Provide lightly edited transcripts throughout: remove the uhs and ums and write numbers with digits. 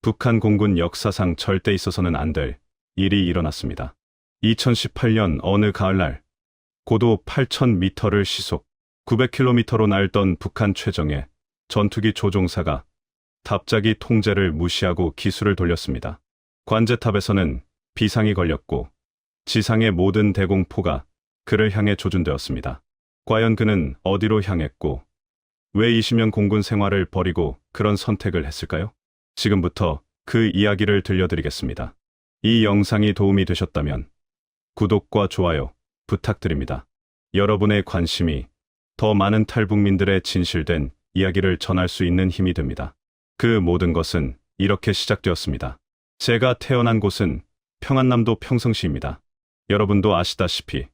북한 공군 역사상 절대 있어서는 안 될 일이 일어났습니다. 2018년 어느 가을날 고도 8,000m를 시속 900km로 날던 북한 최정예 전투기 조종사가 갑자기 통제를 무시하고 기술을 돌렸습니다. 관제탑에서는 비상이 걸렸고 지상의 모든 대공포가 그를 향해 조준되었습니다. 과연 그는 어디로 향했고 왜 20년 공군 생활을 버리고 그런 선택을 했을까요? 지금부터 그 이야기를 들려드리겠습니다. 이 영상이 도움이 되셨다면 구독과 좋아요 부탁드립니다. 여러분의 관심이 더 많은 탈북민들의 진실된 이야기를 전할 수 있는 힘이 됩니다. 그 모든 것은 이렇게 시작되었습니다. 제가 태어난 곳은 평안남도 평성시입니다. 여러분도 아시다시피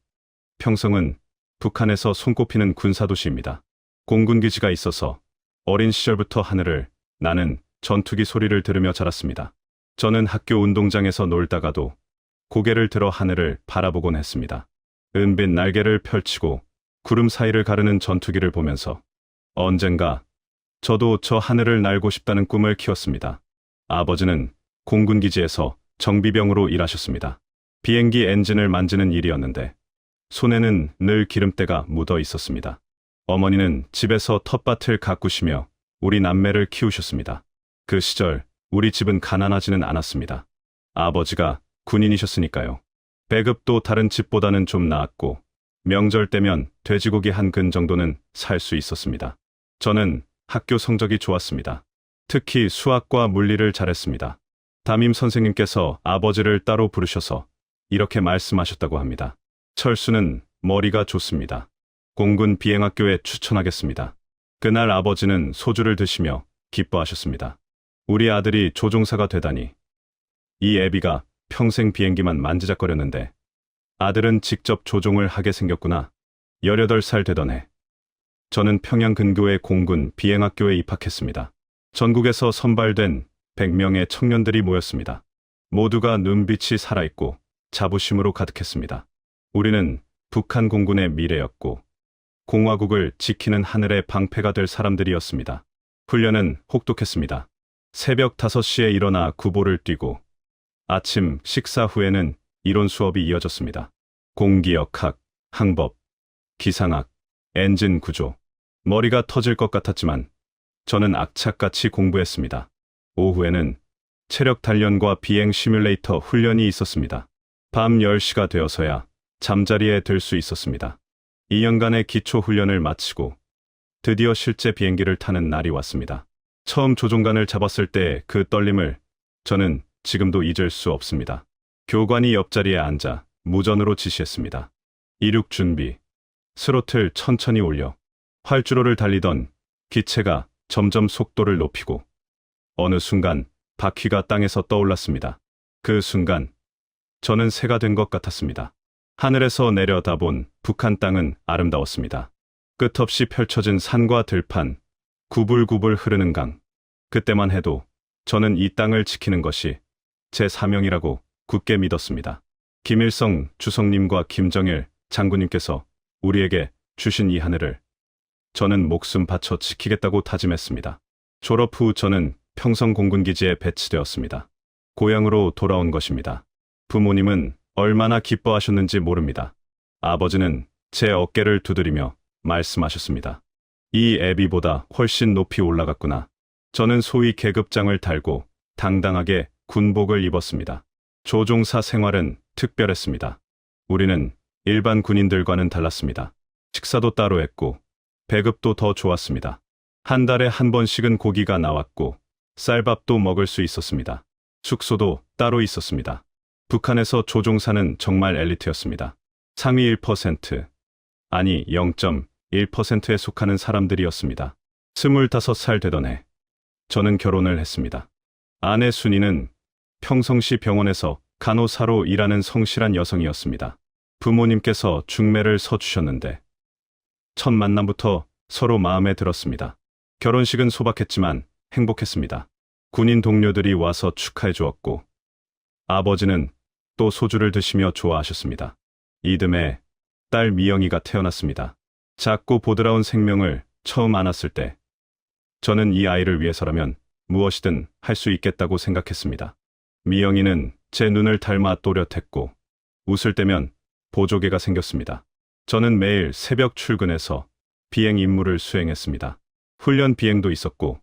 평성은 북한에서 손꼽히는 군사도시입니다. 공군기지가 있어서 어린 시절부터 하늘을 나는 전투기 소리를 들으며 자랐습니다. 저는 학교 운동장에서 놀다가도 고개를 들어 하늘을 바라보곤 했습니다. 은빛 날개를 펼치고 구름 사이를 가르는 전투기를 보면서 언젠가 저도 저 하늘을 날고 싶다는 꿈을 키웠습니다. 아버지는 공군기지에서 정비병으로 일하셨습니다. 비행기 엔진을 만지는 일이었는데 손에는 늘 기름때가 묻어 있었습니다. 어머니는 집에서 텃밭을 가꾸시며 우리 남매를 키우셨습니다. 그 시절 우리 집은 가난하지는 않았습니다. 아버지가 군인이셨으니까요. 배급도 다른 집보다는 좀 나았고 명절 때면 돼지고기 한 근 정도는 살 수 있었습니다. 저는 학교 성적이 좋았습니다. 특히 수학과 물리를 잘했습니다. 담임 선생님께서 아버지를 따로 부르셔서 이렇게 말씀하셨다고 합니다. 철수는 머리가 좋습니다. 공군 비행학교에 추천하겠습니다. 그날 아버지는 소주를 드시며 기뻐하셨습니다. 우리 아들이 조종사가 되다니. 이 애비가 평생 비행기만 만지작거렸는데 아들은 직접 조종을 하게 생겼구나. 18살 되던 해 저는 평양 근교의 공군 비행학교에 입학했습니다. 전국에서 선발된 100명의 청년들이 모였습니다. 모두가 눈빛이 살아있고 자부심으로 가득했습니다. 우리는 북한 공군의 미래였고 공화국을 지키는 하늘의 방패가 될 사람들이었습니다. 훈련은 혹독했습니다. 새벽 5시에 일어나 구보를 뛰고 아침 식사 후에는 이론 수업이 이어졌습니다. 공기역학, 항법, 기상학, 엔진 구조. 머리가 터질 것 같았지만 저는 악착같이 공부했습니다. 오후에는 체력 단련과 비행 시뮬레이터 훈련이 있었습니다. 밤 10시가 되어서야 잠자리에 들 수 있었습니다. 2년간의 기초 훈련을 마치고 드디어 실제 비행기를 타는 날이 왔습니다. 처음 조종관을 잡았을 때 그 떨림을 저는 지금도 잊을 수 없습니다. 교관이 옆자리에 앉아 무전으로 지시했습니다. 이륙 준비. 스로틀 천천히 올려. 활주로를 달리던 기체가 점점 속도를 높이고 어느 순간 바퀴가 땅에서 떠올랐습니다. 그 순간 저는 새가 된 것 같았습니다. 하늘에서 내려다본 북한 땅은 아름다웠습니다. 끝없이 펼쳐진 산과 들판, 구불구불 흐르는 강. 그때만 해도 저는 이 땅을 지키는 것이 제 사명이라고 굳게 믿었습니다. 김일성 주석님과 김정일 장군님께서 우리에게 주신 이 하늘을 저는 목숨 바쳐 지키겠다고 다짐했습니다. 졸업 후 저는 평성 공군기지에 배치되었습니다. 고향으로 돌아온 것입니다. 부모님은 얼마나 기뻐하셨는지 모릅니다. 아버지는 제 어깨를 두드리며 말씀하셨습니다. 이 애비보다 훨씬 높이 올라갔구나. 저는 소위 계급장을 달고 당당하게 군복을 입었습니다. 조종사 생활은 특별했습니다. 우리는 일반 군인들과는 달랐습니다. 식사도 따로 했고 배급도 더 좋았습니다. 한 달에 한 번씩은 고기가 나왔고 쌀밥도 먹을 수 있었습니다. 숙소도 따로 있었습니다. 북한에서 조종사는 정말 엘리트였습니다. 상위 1%, 아니 0.1%에 속하는 사람들이었습니다. 25살 되던 해 저는 결혼을 했습니다. 아내 순이는 평성시 병원에서 간호사로 일하는 성실한 여성이었습니다. 부모님께서 중매를 서주셨는데 첫 만남부터 서로 마음에 들었습니다. 결혼식은 소박했지만 행복했습니다. 군인 동료들이 와서 축하해 주었고 아버지는 또 소주를 드시며 좋아하셨습니다. 이듬해 딸 미영이가 태어났습니다. 작고 보드라운 생명을 처음 안았을 때 저는 이 아이를 위해서라면 무엇이든 할 수 있겠다고 생각했습니다. 미영이는 제 눈을 닮아 또렷했고 웃을 때면 보조개가 생겼습니다. 저는 매일 새벽 출근해서 비행 임무를 수행했습니다. 훈련 비행도 있었고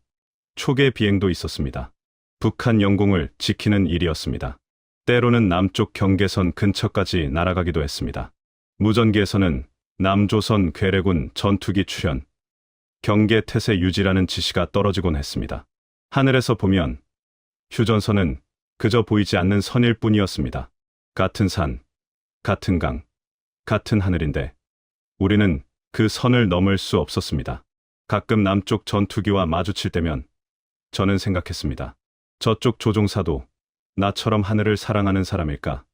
초계 비행도 있었습니다. 북한 영공을 지키는 일이었습니다. 때로는 남쪽 경계선 근처까지 날아가기도 했습니다. 무전기에서는 남조선 괴뢰군 전투기 출현, 경계 태세 유지라는 지시가 떨어지곤 했습니다. 하늘에서 보면 휴전선은 그저 보이지 않는 선일 뿐이었습니다. 같은 산, 같은 강, 같은 하늘인데 우리는 그 선을 넘을 수 없었습니다. 가끔 남쪽 전투기와 마주칠 때면 저는 생각했습니다. 저쪽 조종사도 나처럼 하늘을 사랑하는 사람일까?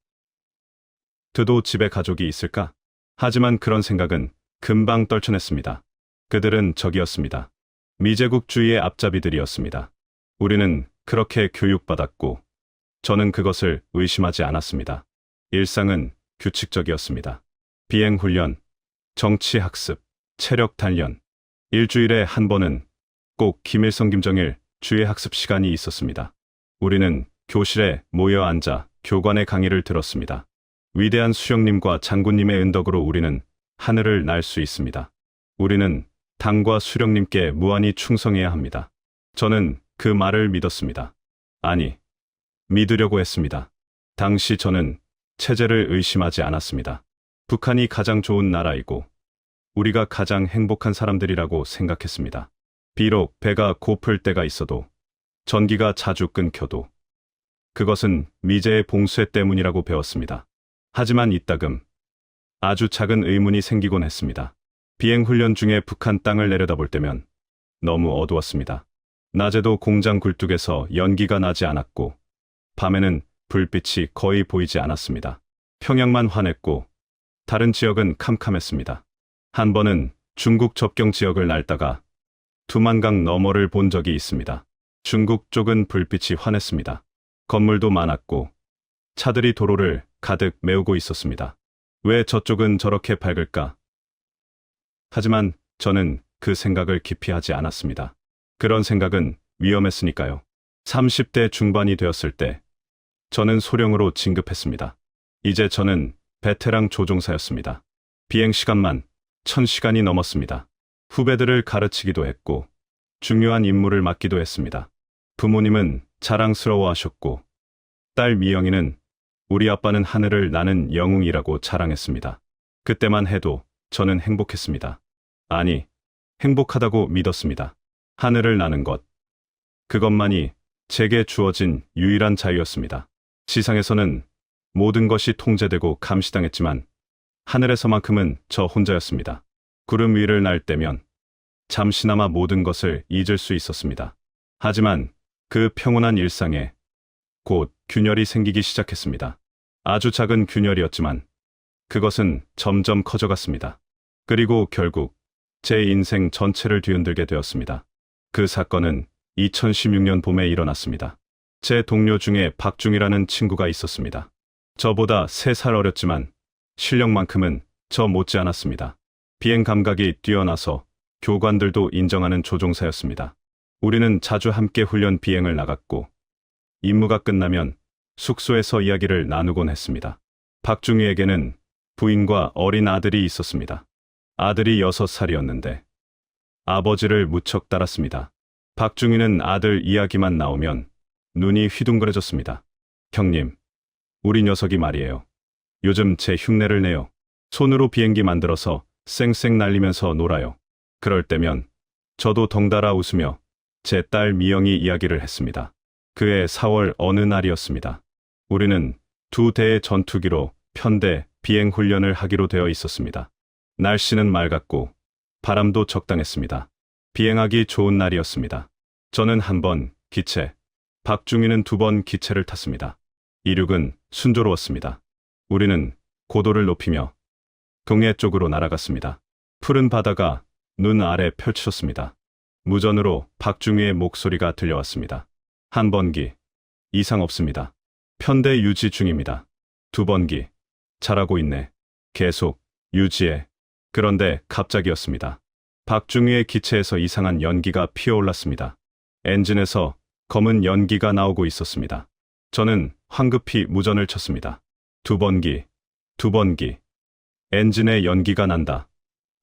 그도 집에 가족이 있을까? 하지만 그런 생각은 금방 떨쳐냈습니다. 그들은 적이었습니다. 미제국주의의 앞잡이들이었습니다. 우리는 그렇게 교육받았고 저는 그것을 의심하지 않았습니다. 일상은 규칙적이었습니다. 비행훈련, 정치학습, 체력단련, 일주일에 한 번은 꼭 김일성 김정일 주의 학습 시간이 있었습니다. 우리는 교실에 모여 앉아 교관의 강의를 들었습니다. 위대한 수령님과 장군님의 은덕으로 우리는 하늘을 날 수 있습니다. 우리는 당과 수령님께 무한히 충성해야 합니다. 저는 그 말을 믿었습니다. 아니, 믿으려고 했습니다. 당시 저는 체제를 의심하지 않았습니다. 북한이 가장 좋은 나라이고 우리가 가장 행복한 사람들이라고 생각했습니다. 비록 배가 고플 때가 있어도 전기가 자주 끊겨도 그것은 미제의 봉쇄 때문이라고 배웠습니다. 하지만 이따금 아주 작은 의문이 생기곤 했습니다. 비행훈련 중에 북한 땅을 내려다볼 때면 너무 어두웠습니다. 낮에도 공장 굴뚝에서 연기가 나지 않았고 밤에는 불빛이 거의 보이지 않았습니다. 평양만 환했고 다른 지역은 캄캄했습니다. 한 번은 중국 접경 지역을 날다가 두만강 너머를 본 적이 있습니다. 중국 쪽은 불빛이 환했습니다. 건물도 많았고 차들이 도로를 가득 메우고 있었습니다. 왜 저쪽은 저렇게 밝을까? 하지만 저는 그 생각을 깊이 하지 않았습니다. 그런 생각은 위험했으니까요. 30대 중반이 되었을 때 저는 소령으로 진급했습니다. 이제 저는 베테랑 조종사였습니다. 비행 시간만 1000시간이 넘었습니다. 후배들을 가르치기도 했고 중요한 임무를 맡기도 했습니다. 부모님은 자랑스러워하셨고 딸 미영이는 우리 아빠는 하늘을 나는 영웅이라고 자랑했습니다. 그때만 해도 저는 행복했습니다. 아니, 행복하다고 믿었습니다. 하늘을 나는 것, 그것만이 제게 주어진 유일한 자유였습니다. 지상에서는 모든 것이 통제되고 감시당했지만 하늘에서만큼은 저 혼자였습니다. 구름 위를 날 때면 잠시나마 모든 것을 잊을 수 있었습니다. 하지만 그 평온한 일상에 곧 균열이 생기기 시작했습니다. 아주 작은 균열이었지만 그것은 점점 커져갔습니다. 그리고 결국 제 인생 전체를 뒤흔들게 되었습니다. 그 사건은 2016년 봄에 일어났습니다. 제 동료 중에 박중이라는 친구가 있었습니다. 저보다 3살 어렸지만 실력만큼은 저 못지않았습니다. 비행 감각이 뛰어나서 교관들도 인정하는 조종사였습니다. 우리는 자주 함께 훈련 비행을 나갔고 임무가 끝나면 숙소에서 이야기를 나누곤 했습니다. 박중희에게는 부인과 어린 아들이 있었습니다. 아들이 6살이었는데 아버지를 무척 따랐습니다. 박중희는 아들 이야기만 나오면 눈이 휘둥그레졌습니다. 형님, 우리 녀석이 말이에요. 요즘 제 흉내를 내요. 손으로 비행기 만들어서 쌩쌩 날리면서 놀아요. 그럴 때면 저도 덩달아 웃으며 제 딸 미영이 이야기를 했습니다. 그해 4월 어느 날이었습니다. 우리는 2대의 전투기로 편대 비행 훈련을 하기로 되어 있었습니다. 날씨는 맑았고 바람도 적당했습니다. 비행하기 좋은 날이었습니다. 저는 한 번 기체, 박중희는 2번 기체를 탔습니다. 이륙은 순조로웠습니다. 우리는 고도를 높이며 동해 쪽으로 날아갔습니다. 푸른 바다가 눈 아래 펼쳐졌습니다. 무전으로 박중희의 목소리가 들려왔습니다. 한 번기, 이상 없습니다. 편대 유지 중입니다. 2번기, 잘하고 있네. 계속, 유지해. 그런데 갑자기였습니다. 박중희의 기체에서 이상한 연기가 피어올랐습니다. 엔진에서 검은 연기가 나오고 있었습니다. 저는 황급히 무전을 쳤습니다. 두 번기. 엔진에 연기가 난다.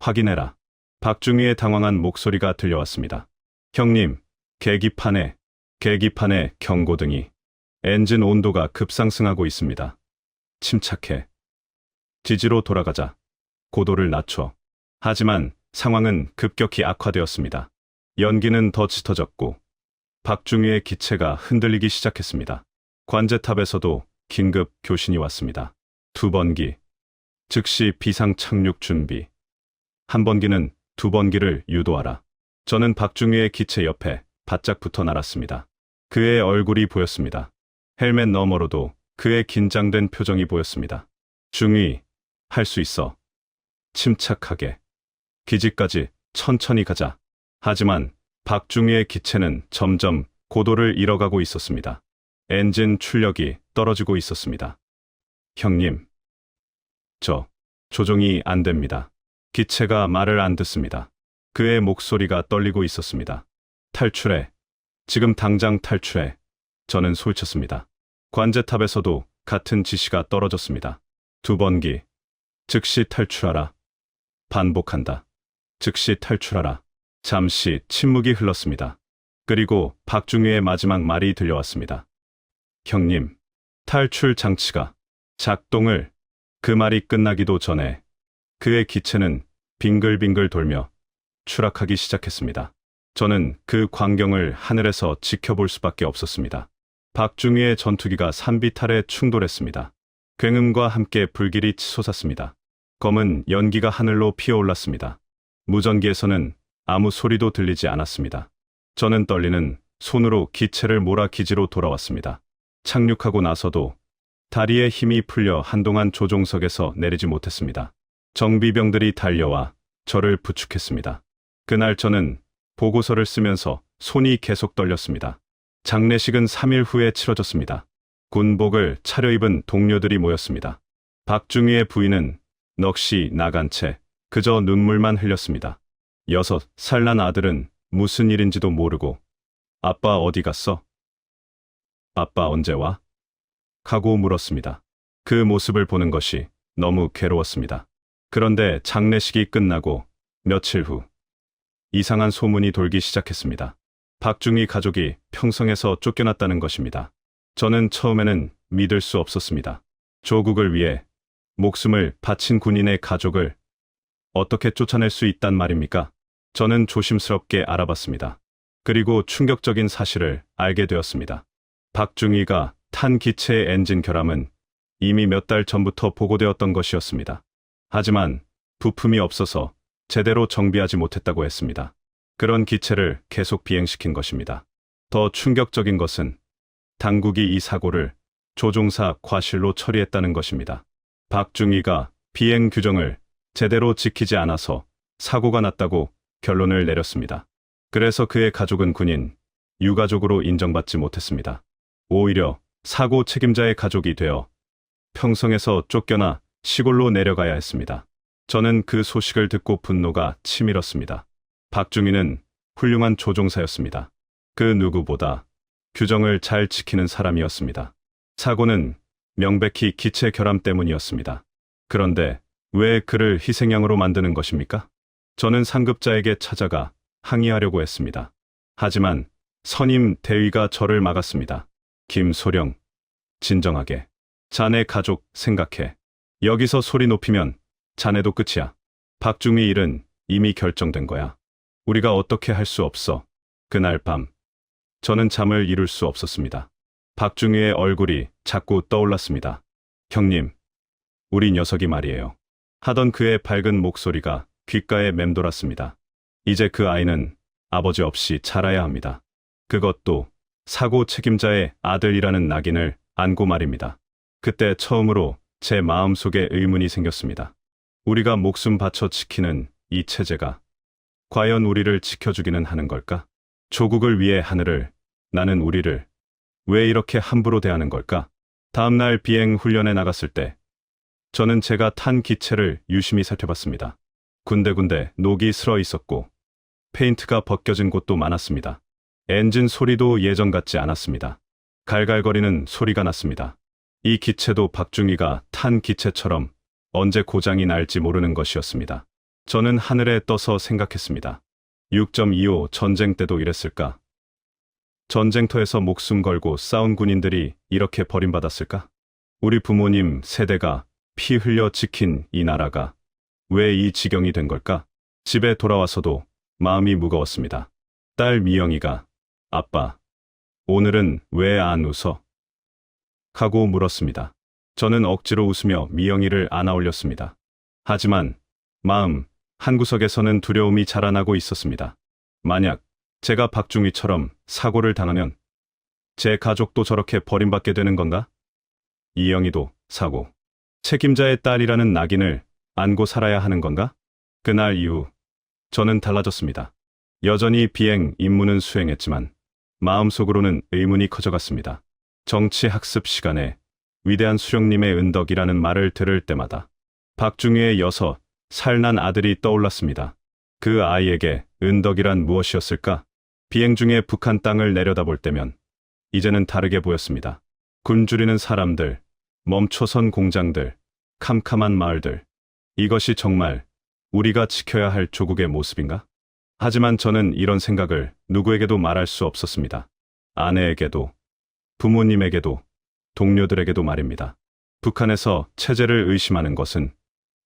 확인해라. 박중희의 당황한 목소리가 들려왔습니다. 형님, 계기판에 경고등이. 엔진 온도가 급상승하고 있습니다. 침착해. 지지로 돌아가자. 고도를 낮춰. 하지만 상황은 급격히 악화되었습니다. 연기는 더 짙어졌고 박중희의 기체가 흔들리기 시작했습니다. 관제탑에서도 긴급 교신이 왔습니다. 두 번기. 즉시 비상 착륙 준비. 한 번기는 두 번기를 유도하라. 저는 박중희의 기체 옆에 바짝 붙어 날았습니다. 그의 얼굴이 보였습니다. 헬멧 너머로도 그의 긴장된 표정이 보였습니다. 중희, 할 수 있어. 침착하게. 기지까지 천천히 가자. 하지만 박중희의 기체는 점점 고도를 잃어가고 있었습니다. 엔진 출력이 떨어지고 있었습니다. 형님, 조종이 안 됩니다. 기체가 말을 안 듣습니다. 그의 목소리가 떨리고 있었습니다. 탈출해. 지금 당장 탈출해. 저는 소리쳤습니다. 관제탑에서도 같은 지시가 떨어졌습니다. 두 번기. 즉시 탈출하라. 반복한다. 즉시 탈출하라. 잠시 침묵이 흘렀습니다. 그리고 박중희의 마지막 말이 들려왔습니다. 형님, 탈출 장치가 작동을. 그 말이 끝나기도 전에 그의 기체는 빙글빙글 돌며 추락하기 시작했습니다. 저는 그 광경을 하늘에서 지켜볼 수밖에 없었습니다. 박중희의 전투기가 산비탈에 충돌했습니다. 굉음과 함께 불길이 치솟았습니다. 검은 연기가 하늘로 피어올랐습니다. 무전기에서는 아무 소리도 들리지 않았습니다. 저는 떨리는 손으로 기체를 몰아 기지로 돌아왔습니다. 착륙하고 나서도 다리에 힘이 풀려 한동안 조종석에서 내리지 못했습니다. 정비병들이 달려와 저를 부축했습니다. 그날 저는 보고서를 쓰면서 손이 계속 떨렸습니다. 장례식은 3일 후에 치러졌습니다. 군복을 차려입은 동료들이 모였습니다. 박중희의 부인은 넋이 나간 채 그저 눈물만 흘렸습니다. 6살 난 아들은 무슨 일인지도 모르고 아빠 어디 갔어? 아빠 언제 와? 하고 물었습니다. 그 모습을 보는 것이 너무 괴로웠습니다. 그런데 장례식이 끝나고 며칠 후 이상한 소문이 돌기 시작했습니다. 박중희 가족이 평성에서 쫓겨났다는 것입니다. 저는 처음에는 믿을 수 없었습니다. 조국을 위해 목숨을 바친 군인의 가족을 어떻게 쫓아낼 수 있단 말입니까? 저는 조심스럽게 알아봤습니다. 그리고 충격적인 사실을 알게 되었습니다. 박중희가 탄 기체의 엔진 결함은 이미 몇 달 전부터 보고되었던 것이었습니다. 하지만 부품이 없어서 제대로 정비하지 못했다고 했습니다. 그런 기체를 계속 비행시킨 것입니다. 더 충격적인 것은 당국이 이 사고를 조종사 과실로 처리했다는 것입니다. 박중희가 비행 규정을 제대로 지키지 않아서 사고가 났다고 결론을 내렸습니다. 그래서 그의 가족은 군인, 유가족으로 인정받지 못했습니다. 오히려 사고 책임자의 가족이 되어 평성에서 쫓겨나 시골로 내려가야 했습니다. 저는 그 소식을 듣고 분노가 치밀었습니다. 박중희는 훌륭한 조종사였습니다. 그 누구보다 규정을 잘 지키는 사람이었습니다. 사고는 명백히 기체 결함 때문이었습니다. 그런데 왜 그를 희생양으로 만드는 것입니까? 저는 상급자에게 찾아가 항의하려고 했습니다. 하지만 선임 대위가 저를 막았습니다. 김소령, 진정하게. 자네 가족 생각해. 여기서 소리 높이면 자네도 끝이야. 박중희 일은 이미 결정된 거야. 우리가 어떻게 할 수 없어. 그날 밤, 저는 잠을 이룰 수 없었습니다. 박중희의 얼굴이 자꾸 떠올랐습니다. 형님, 우리 녀석이 말이에요. 하던 그의 밝은 목소리가 귓가에 맴돌았습니다. 이제 그 아이는 아버지 없이 자라야 합니다. 그것도 사고 책임자의 아들이라는 낙인을 안고 말입니다. 그때 처음으로 제 마음속에 의문이 생겼습니다. 우리가 목숨 바쳐 지키는 이 체제가 과연 우리를 지켜주기는 하는 걸까? 조국을 위해 하늘을, 나는 우리를 왜 이렇게 함부로 대하는 걸까? 다음 날 비행 훈련에 나갔을 때 저는 제가 탄 기체를 유심히 살펴봤습니다. 군데군데 녹이 슬어 있었고 페인트가 벗겨진 곳도 많았습니다. 엔진 소리도 예전 같지 않았습니다. 갈갈거리는 소리가 났습니다. 이 기체도 박중희가 탄 기체처럼 언제 고장이 날지 모르는 것이었습니다. 저는 하늘에 떠서 생각했습니다. 6.25 전쟁 때도 이랬을까? 전쟁터에서 목숨 걸고 싸운 군인들이 이렇게 버림받았을까? 우리 부모님 세대가 피 흘려 지킨 이 나라가 왜 이 지경이 된 걸까? 집에 돌아와서도 마음이 무거웠습니다. 딸 미영이가 아빠, 오늘은 왜 안 웃어? 하고 물었습니다. 저는 억지로 웃으며 미영이를 안아 올렸습니다. 하지만 마음 한구석에서는 두려움이 자라나고 있었습니다. 만약 제가 박중희처럼 사고를 당하면 제 가족도 저렇게 버림받게 되는 건가? 이영이도 사고, 책임자의 딸이라는 낙인을 안고 살아야 하는 건가? 그날 이후 저는 달라졌습니다. 여전히 비행 임무는 수행했지만 마음속으로는 의문이 커져갔습니다. 정치 학습 시간에 위대한 수령님의 은덕이라는 말을 들을 때마다 박중희의 6살 난 아들이 떠올랐습니다. 그 아이에게 은덕이란 무엇이었을까? 비행 중에 북한 땅을 내려다볼 때면 이제는 다르게 보였습니다. 굶주리는 사람들, 멈춰선 공장들, 캄캄한 마을들. 이것이 정말 우리가 지켜야 할 조국의 모습인가? 하지만 저는 이런 생각을 누구에게도 말할 수 없었습니다. 아내에게도, 부모님에게도, 동료들에게도 말입니다. 북한에서 체제를 의심하는 것은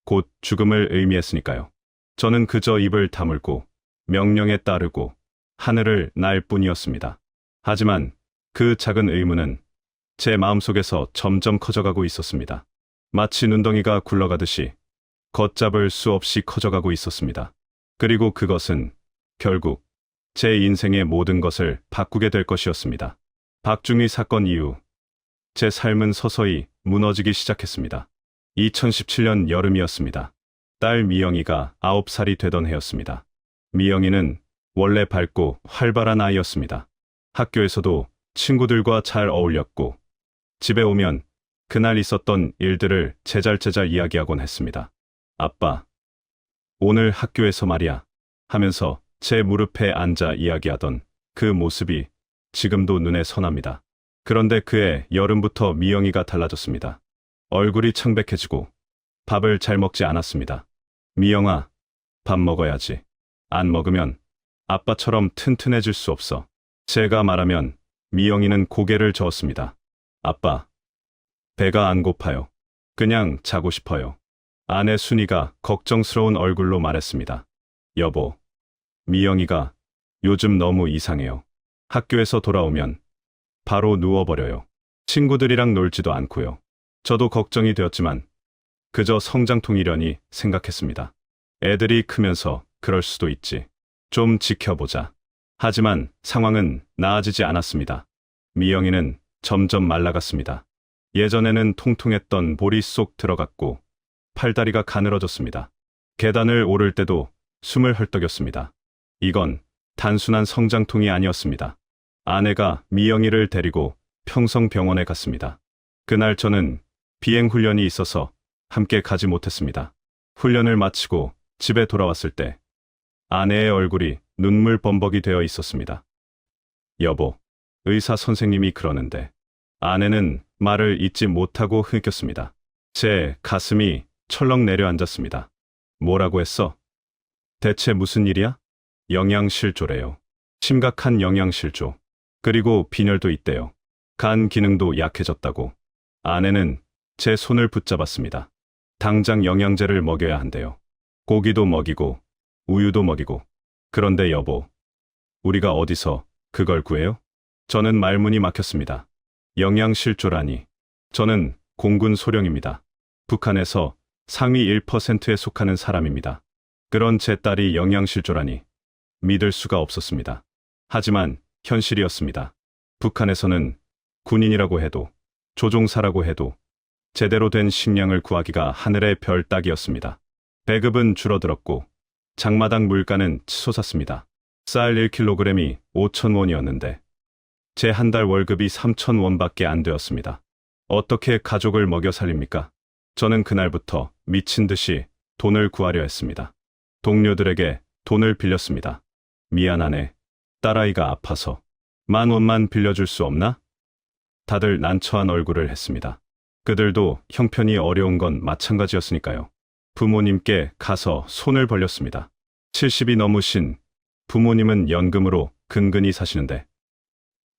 곧 죽음을 의미했으니까요. 저는 그저 입을 다물고 명령에 따르고 하늘을 날 뿐이었습니다. 하지만 그 작은 의문은 제 마음속에서 점점 커져가고 있었습니다. 마치 눈덩이가 굴러가듯이 걷잡을 수 없이 커져가고 있었습니다. 그리고 그것은 결국 제 인생의 모든 것을 바꾸게 될 것이었습니다. 박중희 사건 이후 제 삶은 서서히 무너지기 시작했습니다. 2017년 여름이었습니다. 딸 미영이가 9살이 되던 해였습니다. 미영이는 원래 밝고 활발한 아이였습니다. 학교에서도 친구들과 잘 어울렸고 집에 오면 그날 있었던 일들을 제잘제잘 이야기하곤 했습니다. 아빠, 오늘 학교에서 말이야 하면서 제 무릎에 앉아 이야기하던 그 모습이 지금도 눈에 선합니다. 그런데 그해 여름부터 미영이가 달라졌습니다. 얼굴이 창백해지고 밥을 잘 먹지 않았습니다. 미영아, 밥 먹어야지. 안 먹으면 아빠처럼 튼튼해질 수 없어. 제가 말하면 미영이는 고개를 저었습니다. 아빠, 배가 안 고파요. 그냥 자고 싶어요. 아내 순이가 걱정스러운 얼굴로 말했습니다. 여보, 미영이가 요즘 너무 이상해요. 학교에서 돌아오면 바로 누워버려요. 친구들이랑 놀지도 않고요. 저도 걱정이 되었지만 그저 성장통이려니 생각했습니다. 애들이 크면서 그럴 수도 있지. 좀 지켜보자. 하지만 상황은 나아지지 않았습니다. 미영이는 점점 말라갔습니다. 예전에는 통통했던 볼이 쏙 들어갔고 팔다리가 가늘어졌습니다. 계단을 오를 때도 숨을 헐떡였습니다. 이건 단순한 성장통이 아니었습니다. 아내가 미영이를 데리고 평성병원에 갔습니다. 그날 저는 비행 훈련이 있어서 함께 가지 못했습니다. 훈련을 마치고 집에 돌아왔을 때 아내의 얼굴이 눈물 범벅이 되어 있었습니다. 여보, 의사 선생님이 그러는데. 아내는 말을 잇지 못하고 흐겼습니다. 제 가슴이 철렁 내려앉았습니다. 뭐라고 했어? 대체 무슨 일이야? 영양실조래요. 심각한 영양실조. 그리고 빈혈도 있대요. 간 기능도 약해졌다고. 아내는 제 손을 붙잡았습니다. 당장 영양제를 먹여야 한대요. 고기도 먹이고 우유도 먹이고. 그런데 여보, 우리가 어디서 그걸 구해요? 저는 말문이 막혔습니다. 영양실조라니. 저는 공군 소령입니다. 북한에서 상위 1%에 속하는 사람입니다. 그런 제 딸이 영양실조라니 믿을 수가 없었습니다. 하지만 현실이었습니다. 북한에서는 군인이라고 해도 조종사라고 해도 제대로 된 식량을 구하기가 하늘의 별 따기였습니다. 배급은 줄어들었고 장마당 물가는 치솟았습니다. 쌀 1kg이 5,000원이었는데 제 한 달 월급이 3,000원밖에 안 되었습니다. 어떻게 가족을 먹여 살립니까? 저는 그날부터 미친 듯이 돈을 구하려 했습니다. 동료들에게 돈을 빌렸습니다. 미안하네. 딸아이가 아파서. 10,000원만 빌려줄 수 없나? 다들 난처한 얼굴을 했습니다. 그들도 형편이 어려운 건 마찬가지였으니까요. 부모님께 가서 손을 벌렸습니다. 70이 넘으신 부모님은 연금으로 근근히 사시는데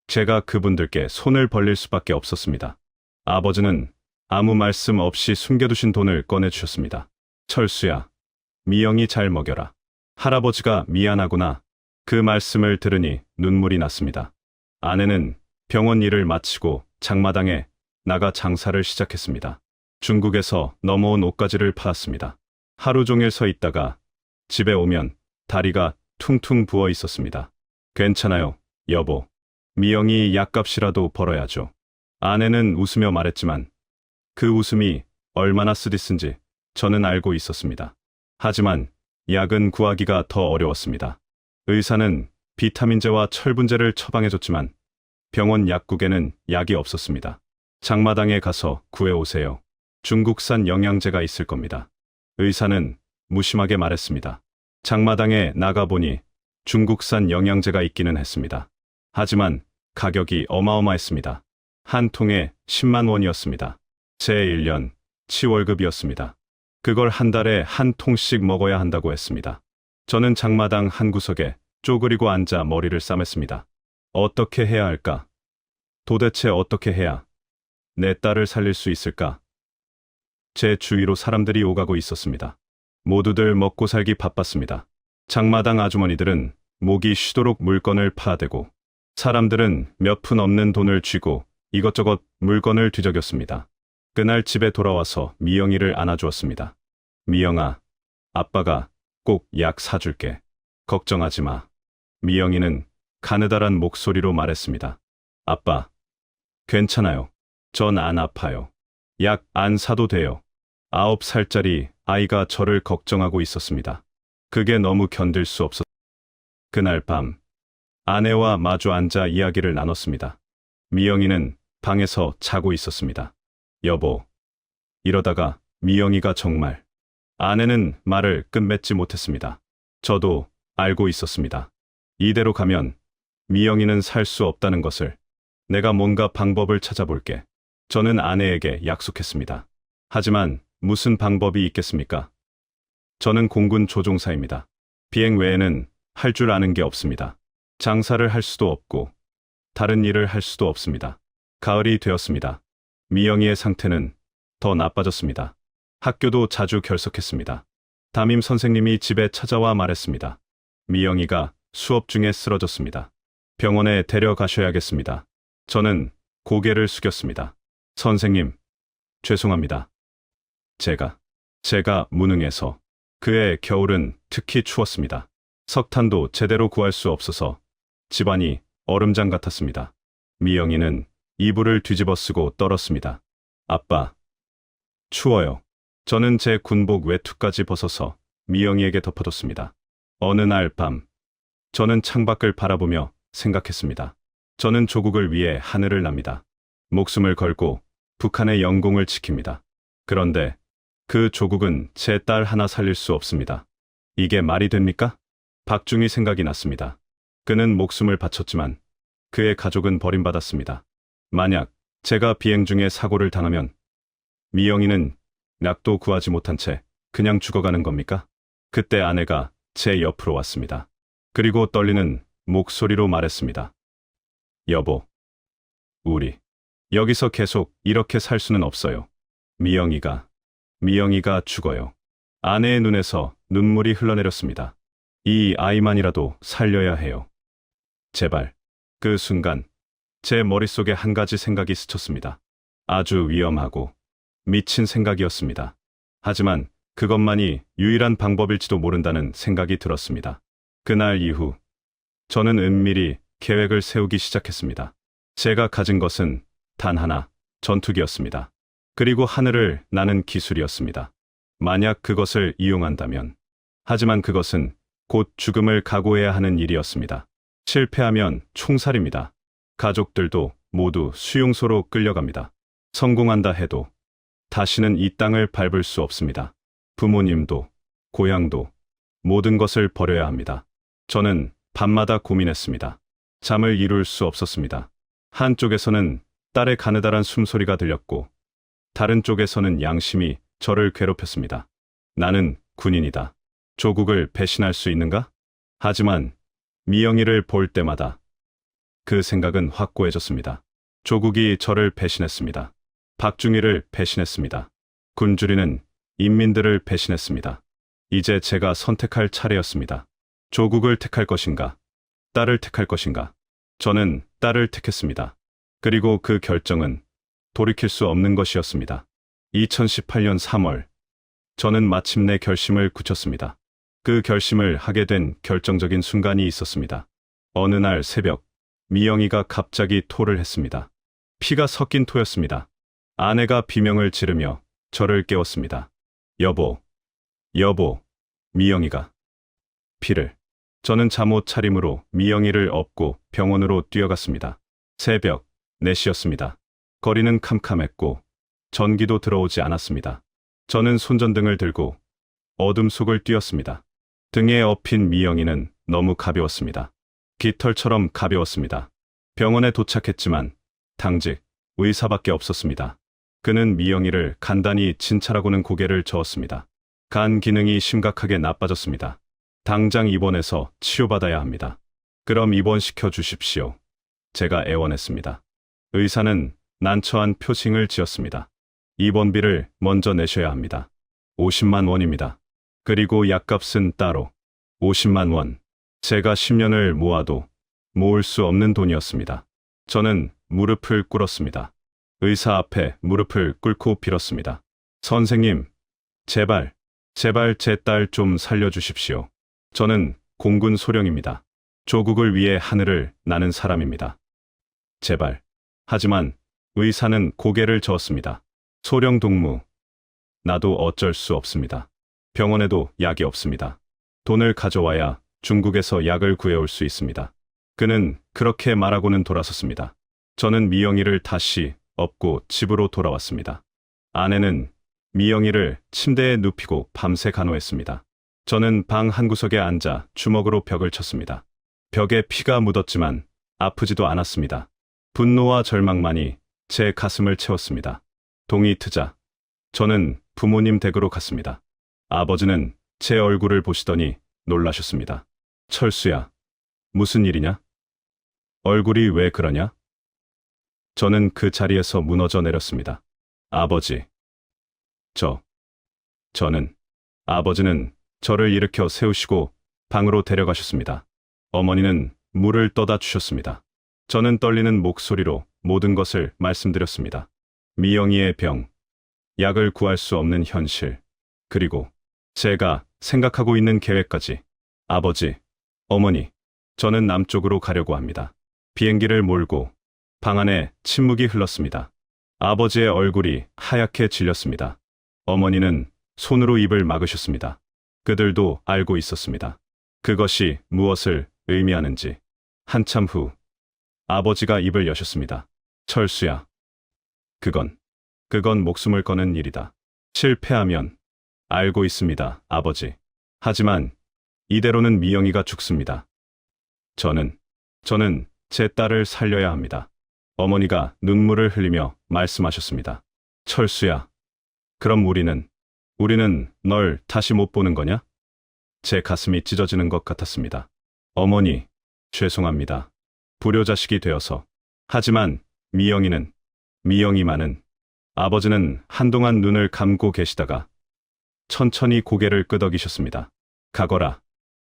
제가 그분들께 손을 벌릴 수밖에 없었습니다. 아버지는 아무 말씀 없이 숨겨두신 돈을 꺼내주셨습니다. 철수야, 미영이 잘 먹여라. 할아버지가 미안하구나. 그 말씀을 들으니 눈물이 났습니다. 아내는 병원 일을 마치고 장마당에 나가 장사를 시작했습니다. 중국에서 넘어온 옷가지를 팔았습니다. 하루 종일 서 있다가 집에 오면 다리가 퉁퉁 부어 있었습니다. 괜찮아요, 여보. 미영이 약값이라도 벌어야죠. 아내는 웃으며 말했지만 그 웃음이 얼마나 쓰디쓴지 저는 알고 있었습니다. 하지만 약은 구하기가 더 어려웠습니다. 의사는 비타민제와 철분제를 처방해줬지만 병원 약국에는 약이 없었습니다. 장마당에 가서 구해오세요. 중국산 영양제가 있을 겁니다. 의사는 무심하게 말했습니다. 장마당에 나가보니 중국산 영양제가 있기는 했습니다. 하지만 가격이 어마어마했습니다. 한 통에 10만 원이었습니다. 제 1년 치월급이었습니다. 그걸 한 달에 한 통씩 먹어야 한다고 했습니다. 저는 장마당 한 구석에 쪼그리고 앉아 머리를 싸맸습니다. 어떻게 해야 할까? 도대체 어떻게 해야 내 딸을 살릴 수 있을까? 제 주위로 사람들이 오가고 있었습니다. 모두들 먹고 살기 바빴습니다. 장마당 아주머니들은 목이 쉬도록 물건을 파대고 사람들은 몇 푼 없는 돈을 쥐고 이것저것 물건을 뒤적였습니다. 그날 집에 돌아와서 미영이를 안아주었습니다. 미영아, 아빠가 꼭 약 사줄게. 걱정하지 마. 미영이는 가느다란 목소리로 말했습니다. 아빠, 괜찮아요. 전 안 아파요. 약 안 사도 돼요. 9살짜리 아이가 저를 걱정하고 있었습니다. 그게 너무 견딜 수 없었. 그날 밤 아내와 마주 앉아 이야기를 나눴습니다. 미영이는 방에서 자고 있었습니다. 여보, 이러다가 미영이가 정말. 아내는 말을 끝맺지 못했습니다. 저도 알고 있었습니다. 이대로 가면 미영이는 살 수 없다는 것을. 내가 뭔가 방법을 찾아볼게. 저는 아내에게 약속했습니다. 하지만 무슨 방법이 있겠습니까? 저는 공군 조종사입니다. 비행 외에는 할 줄 아는 게 없습니다. 장사를 할 수도 없고 다른 일을 할 수도 없습니다. 가을이 되었습니다. 미영이의 상태는 더 나빠졌습니다. 학교도 자주 결석했습니다. 담임 선생님이 집에 찾아와 말했습니다. 미영이가 수업 중에 쓰러졌습니다. 병원에 데려가셔야겠습니다. 저는 고개를 숙였습니다. 선생님, 죄송합니다. 제가 무능해서. 그해 겨울은 특히 추웠습니다. 석탄도 제대로 구할 수 없어서 집안이 얼음장 같았습니다. 미영이는 이불을 뒤집어 쓰고 떨었습니다. 아빠, 추워요. 저는 제 군복 외투까지 벗어서 미영이에게 덮어뒀습니다. 어느 날 밤, 저는 창밖을 바라보며 생각했습니다. 저는 조국을 위해 하늘을 납니다. 목숨을 걸고 북한의 영공을 지킵니다. 그런데 그 조국은 제 딸 하나 살릴 수 없습니다. 이게 말이 됩니까? 박중희 생각이 났습니다. 그는 목숨을 바쳤지만 그의 가족은 버림받았습니다. 만약 제가 비행 중에 사고를 당하면 미영이는 약도 구하지 못한 채 그냥 죽어가는 겁니까? 그때 아내가 제 옆으로 왔습니다. 그리고 떨리는 목소리로 말했습니다. 여보, 우리 여기서 계속 이렇게 살 수는 없어요. 미영이가 죽어요. 아내의 눈에서 눈물이 흘러내렸습니다. 이 아이만이라도 살려야 해요. 제발. 그 순간 제 머릿속에 한 가지 생각이 스쳤습니다. 아주 위험하고 미친 생각이었습니다. 하지만 그것만이 유일한 방법일지도 모른다는 생각이 들었습니다. 그날 이후 저는 은밀히 계획을 세우기 시작했습니다. 제가 가진 것은 단 하나, 전투기였습니다. 그리고 하늘을 나는 기술이었습니다. 만약 그것을 이용한다면. 하지만 그것은 곧 죽음을 각오해야 하는 일이었습니다. 실패하면 총살입니다. 가족들도 모두 수용소로 끌려갑니다. 성공한다 해도 다시는 이 땅을 밟을 수 없습니다. 부모님도, 고향도, 모든 것을 버려야 합니다. 저는 밤마다 고민했습니다. 잠을 이룰 수 없었습니다. 한쪽에서는 딸의 가느다란 숨소리가 들렸고 다른 쪽에서는 양심이 저를 괴롭혔습니다. 나는 군인이다. 조국을 배신할 수 있는가? 하지만 미영이를 볼 때마다 그 생각은 확고해졌습니다. 조국이 저를 배신했습니다. 박중희를 배신했습니다. 굶주리는 인민들을 배신했습니다. 이제 제가 선택할 차례였습니다. 조국을 택할 것인가? 딸을 택할 것인가? 저는 딸을 택했습니다. 그리고 그 결정은 돌이킬 수 없는 것이었습니다. 2018년 3월, 저는 마침내 결심을 굳혔습니다. 그 결심을 하게 된 결정적인 순간이 있었습니다. 어느 날 새벽, 미영이가 갑자기 토를 했습니다. 피가 섞인 토였습니다. 아내가 비명을 지르며 저를 깨웠습니다. 여보, 여보, 미영이가 피를. 저는 잠옷 차림으로 미영이를 업고 병원으로 뛰어갔습니다. 새벽 4시였습니다. 거리는 캄캄했고 전기도 들어오지 않았습니다. 저는 손전등을 들고 어둠 속을 뛰었습니다. 등에 업힌 미영이는 너무 가벼웠습니다. 깃털처럼 가벼웠습니다. 병원에 도착했지만 당직 의사밖에 없었습니다. 그는 미영이를 간단히 진찰하고는 고개를 저었습니다. 간 기능이 심각하게 나빠졌습니다. 당장 입원해서 치료받아야 합니다. 그럼 입원시켜 주십시오. 제가 애원했습니다. 의사는 난처한 표情을 지었습니다. 입원비를 먼저 내셔야 합니다. 50만 원입니다. 그리고 약값은 따로 50만 원. 제가 10년을 모아도 모을 수 없는 돈이었습니다. 저는 무릎을 꿇었습니다. 의사 앞에 무릎을 꿇고 빌었습니다. 선생님, 제발, 제발 제 딸 좀 살려주십시오. 저는 공군 소령입니다. 조국을 위해 하늘을 나는 사람입니다. 제발. 하지만 의사는 고개를 저었습니다. 소령 동무. 나도 어쩔 수 없습니다. 병원에도 약이 없습니다. 돈을 가져와야 중국에서 약을 구해올 수 있습니다. 그는 그렇게 말하고는 돌아섰습니다. 저는 미영이를 다시 업고 집으로 돌아왔습니다. 아내는 미영이를 침대에 눕히고 밤새 간호했습니다. 저는 방 한구석에 앉아 주먹으로 벽을 쳤습니다. 벽에 피가 묻었지만 아프지도 않았습니다. 분노와 절망만이 제 가슴을 채웠습니다. 동이 트자 저는 부모님 댁으로 갔습니다. 아버지는 제 얼굴을 보시더니 놀라셨습니다. 철수야, 무슨 일이냐? 얼굴이 왜 그러냐? 저는 그 자리에서 무너져 내렸습니다. 아버지. 아버지는 저를 일으켜 세우시고 방으로 데려가셨습니다. 어머니는 물을 떠다 주셨습니다. 저는 떨리는 목소리로 모든 것을 말씀드렸습니다. 미영이의 병, 약을 구할 수 없는 현실, 그리고 제가 생각하고 있는 계획까지. 아버지, 어머니, 저는 남쪽으로 가려고 합니다. 비행기를 몰고 방 안에 침묵이 흘렀습니다. 아버지의 얼굴이 하얗게 질렸습니다. 어머니는 손으로 입을 막으셨습니다. 그들도 알고 있었습니다. 그것이 무엇을 의미하는지. 한참 후 아버지가 입을 여셨습니다. 철수야. 그건 목숨을 거는 일이다. 실패하면. 알고 있습니다, 아버지. 하지만 이대로는 미영이가 죽습니다. 저는 제 딸을 살려야 합니다. 어머니가 눈물을 흘리며 말씀하셨습니다. 철수야. 그럼 우리는 널 다시 못 보는 거냐? 제 가슴이 찢어지는 것 같았습니다. 어머니, 죄송합니다. 불효자식이 되어서. 하지만 미영이만은. 아버지는 한동안 눈을 감고 계시다가 천천히 고개를 끄덕이셨습니다. 가거라.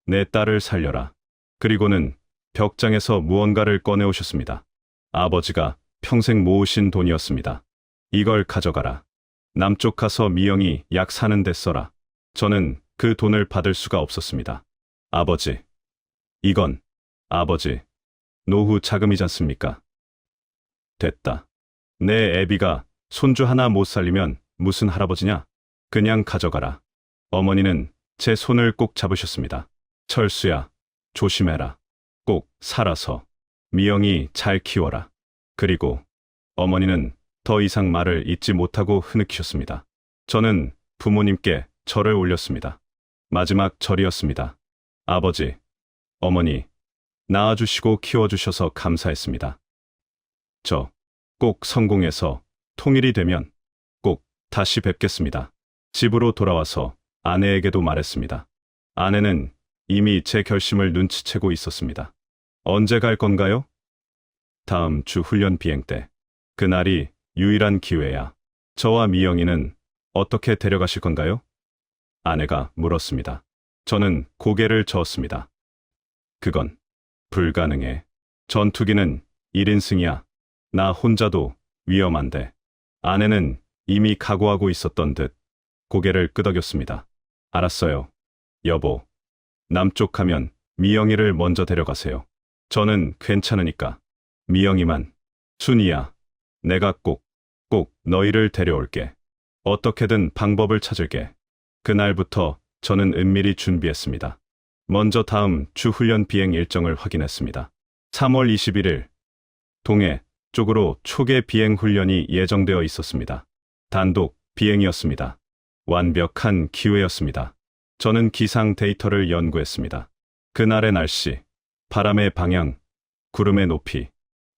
내 딸을 살려라. 그리고는 벽장에서 무언가를 꺼내오셨습니다. 아버지가 평생 모으신 돈이었습니다. 이걸 가져가라. 남쪽 가서 미영이 약 사는 데 써라. 저는 그 돈을 받을 수가 없었습니다. 아버지. 이건, 아버지, 노후 자금이지 않습니까? 됐다. 내 애비가 손주 하나 못 살리면 무슨 할아버지냐? 그냥 가져가라. 어머니는 제 손을 꼭 잡으셨습니다. 철수야, 조심해라. 꼭 살아서 미영이 잘 키워라. 그리고 어머니는 더 이상 말을 잇지 못하고 흐느끼셨습니다. 저는 부모님께 절을 올렸습니다. 마지막 절이었습니다. 아버지, 어머니, 낳아주시고 키워주셔서 감사했습니다. 저 꼭 성공해서 통일이 되면 꼭 다시 뵙겠습니다. 집으로 돌아와서 아내에게도 말했습니다. 아내는 이미 제 결심을 눈치채고 있었습니다. 언제 갈 건가요? 다음 주 훈련 비행 때. 그날이 유일한 기회야. 저와 미영이는 어떻게 데려가실 건가요? 아내가 물었습니다. 저는 고개를 저었습니다. 그건 불가능해. 전투기는 1인승이야. 나 혼자도 위험한데. 아내는 이미 각오하고 있었던 듯 고개를 끄덕였습니다. 알았어요. 여보. 남쪽 가면 미영이를 먼저 데려가세요. 저는 괜찮으니까. 미영이만. 순이야. 내가 꼭 너희를 데려올게. 어떻게든 방법을 찾을게. 그날부터 저는 은밀히 준비했습니다. 먼저 다음 주 훈련 비행 일정을 확인했습니다. 3월 21일 동해 쪽으로 초계 비행 훈련이 예정되어 있었습니다. 단독 비행이었습니다. 완벽한 기회였습니다. 저는 기상 데이터를 연구했습니다. 그날의 날씨, 바람의 방향, 구름의 높이,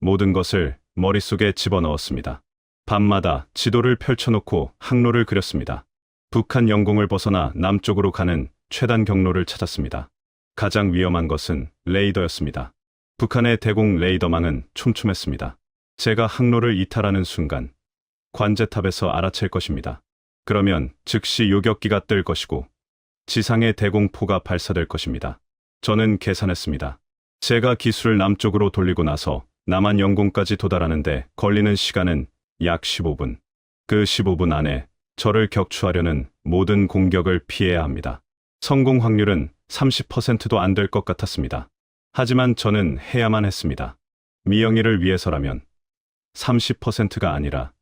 모든 것을 머릿속에 집어넣었습니다. 밤마다 지도를 펼쳐놓고 항로를 그렸습니다. 북한 영공을 벗어나 남쪽으로 가는 최단 경로를 찾았습니다. 가장 위험한 것은 레이더였습니다. 북한의 대공 레이더망은 촘촘했습니다. 제가 항로를 이탈하는 순간 관제탑에서 알아챌 것입니다. 그러면 즉시 요격기가 뜰 것이고 지상의 대공포가 발사될 것입니다. 저는 계산했습니다. 제가 기술을 남쪽으로 돌리고 나서 남한 영공까지 도달하는데 걸리는 시간은 약 15분. 그 15분 안에 저를 격추하려는 모든 공격을 피해야 합니다. 성공 확률은 30%도 안 될 것 같았습니다. 하지만 저는 해야만 했습니다. 미영이를 위해서라면 30%가 아니라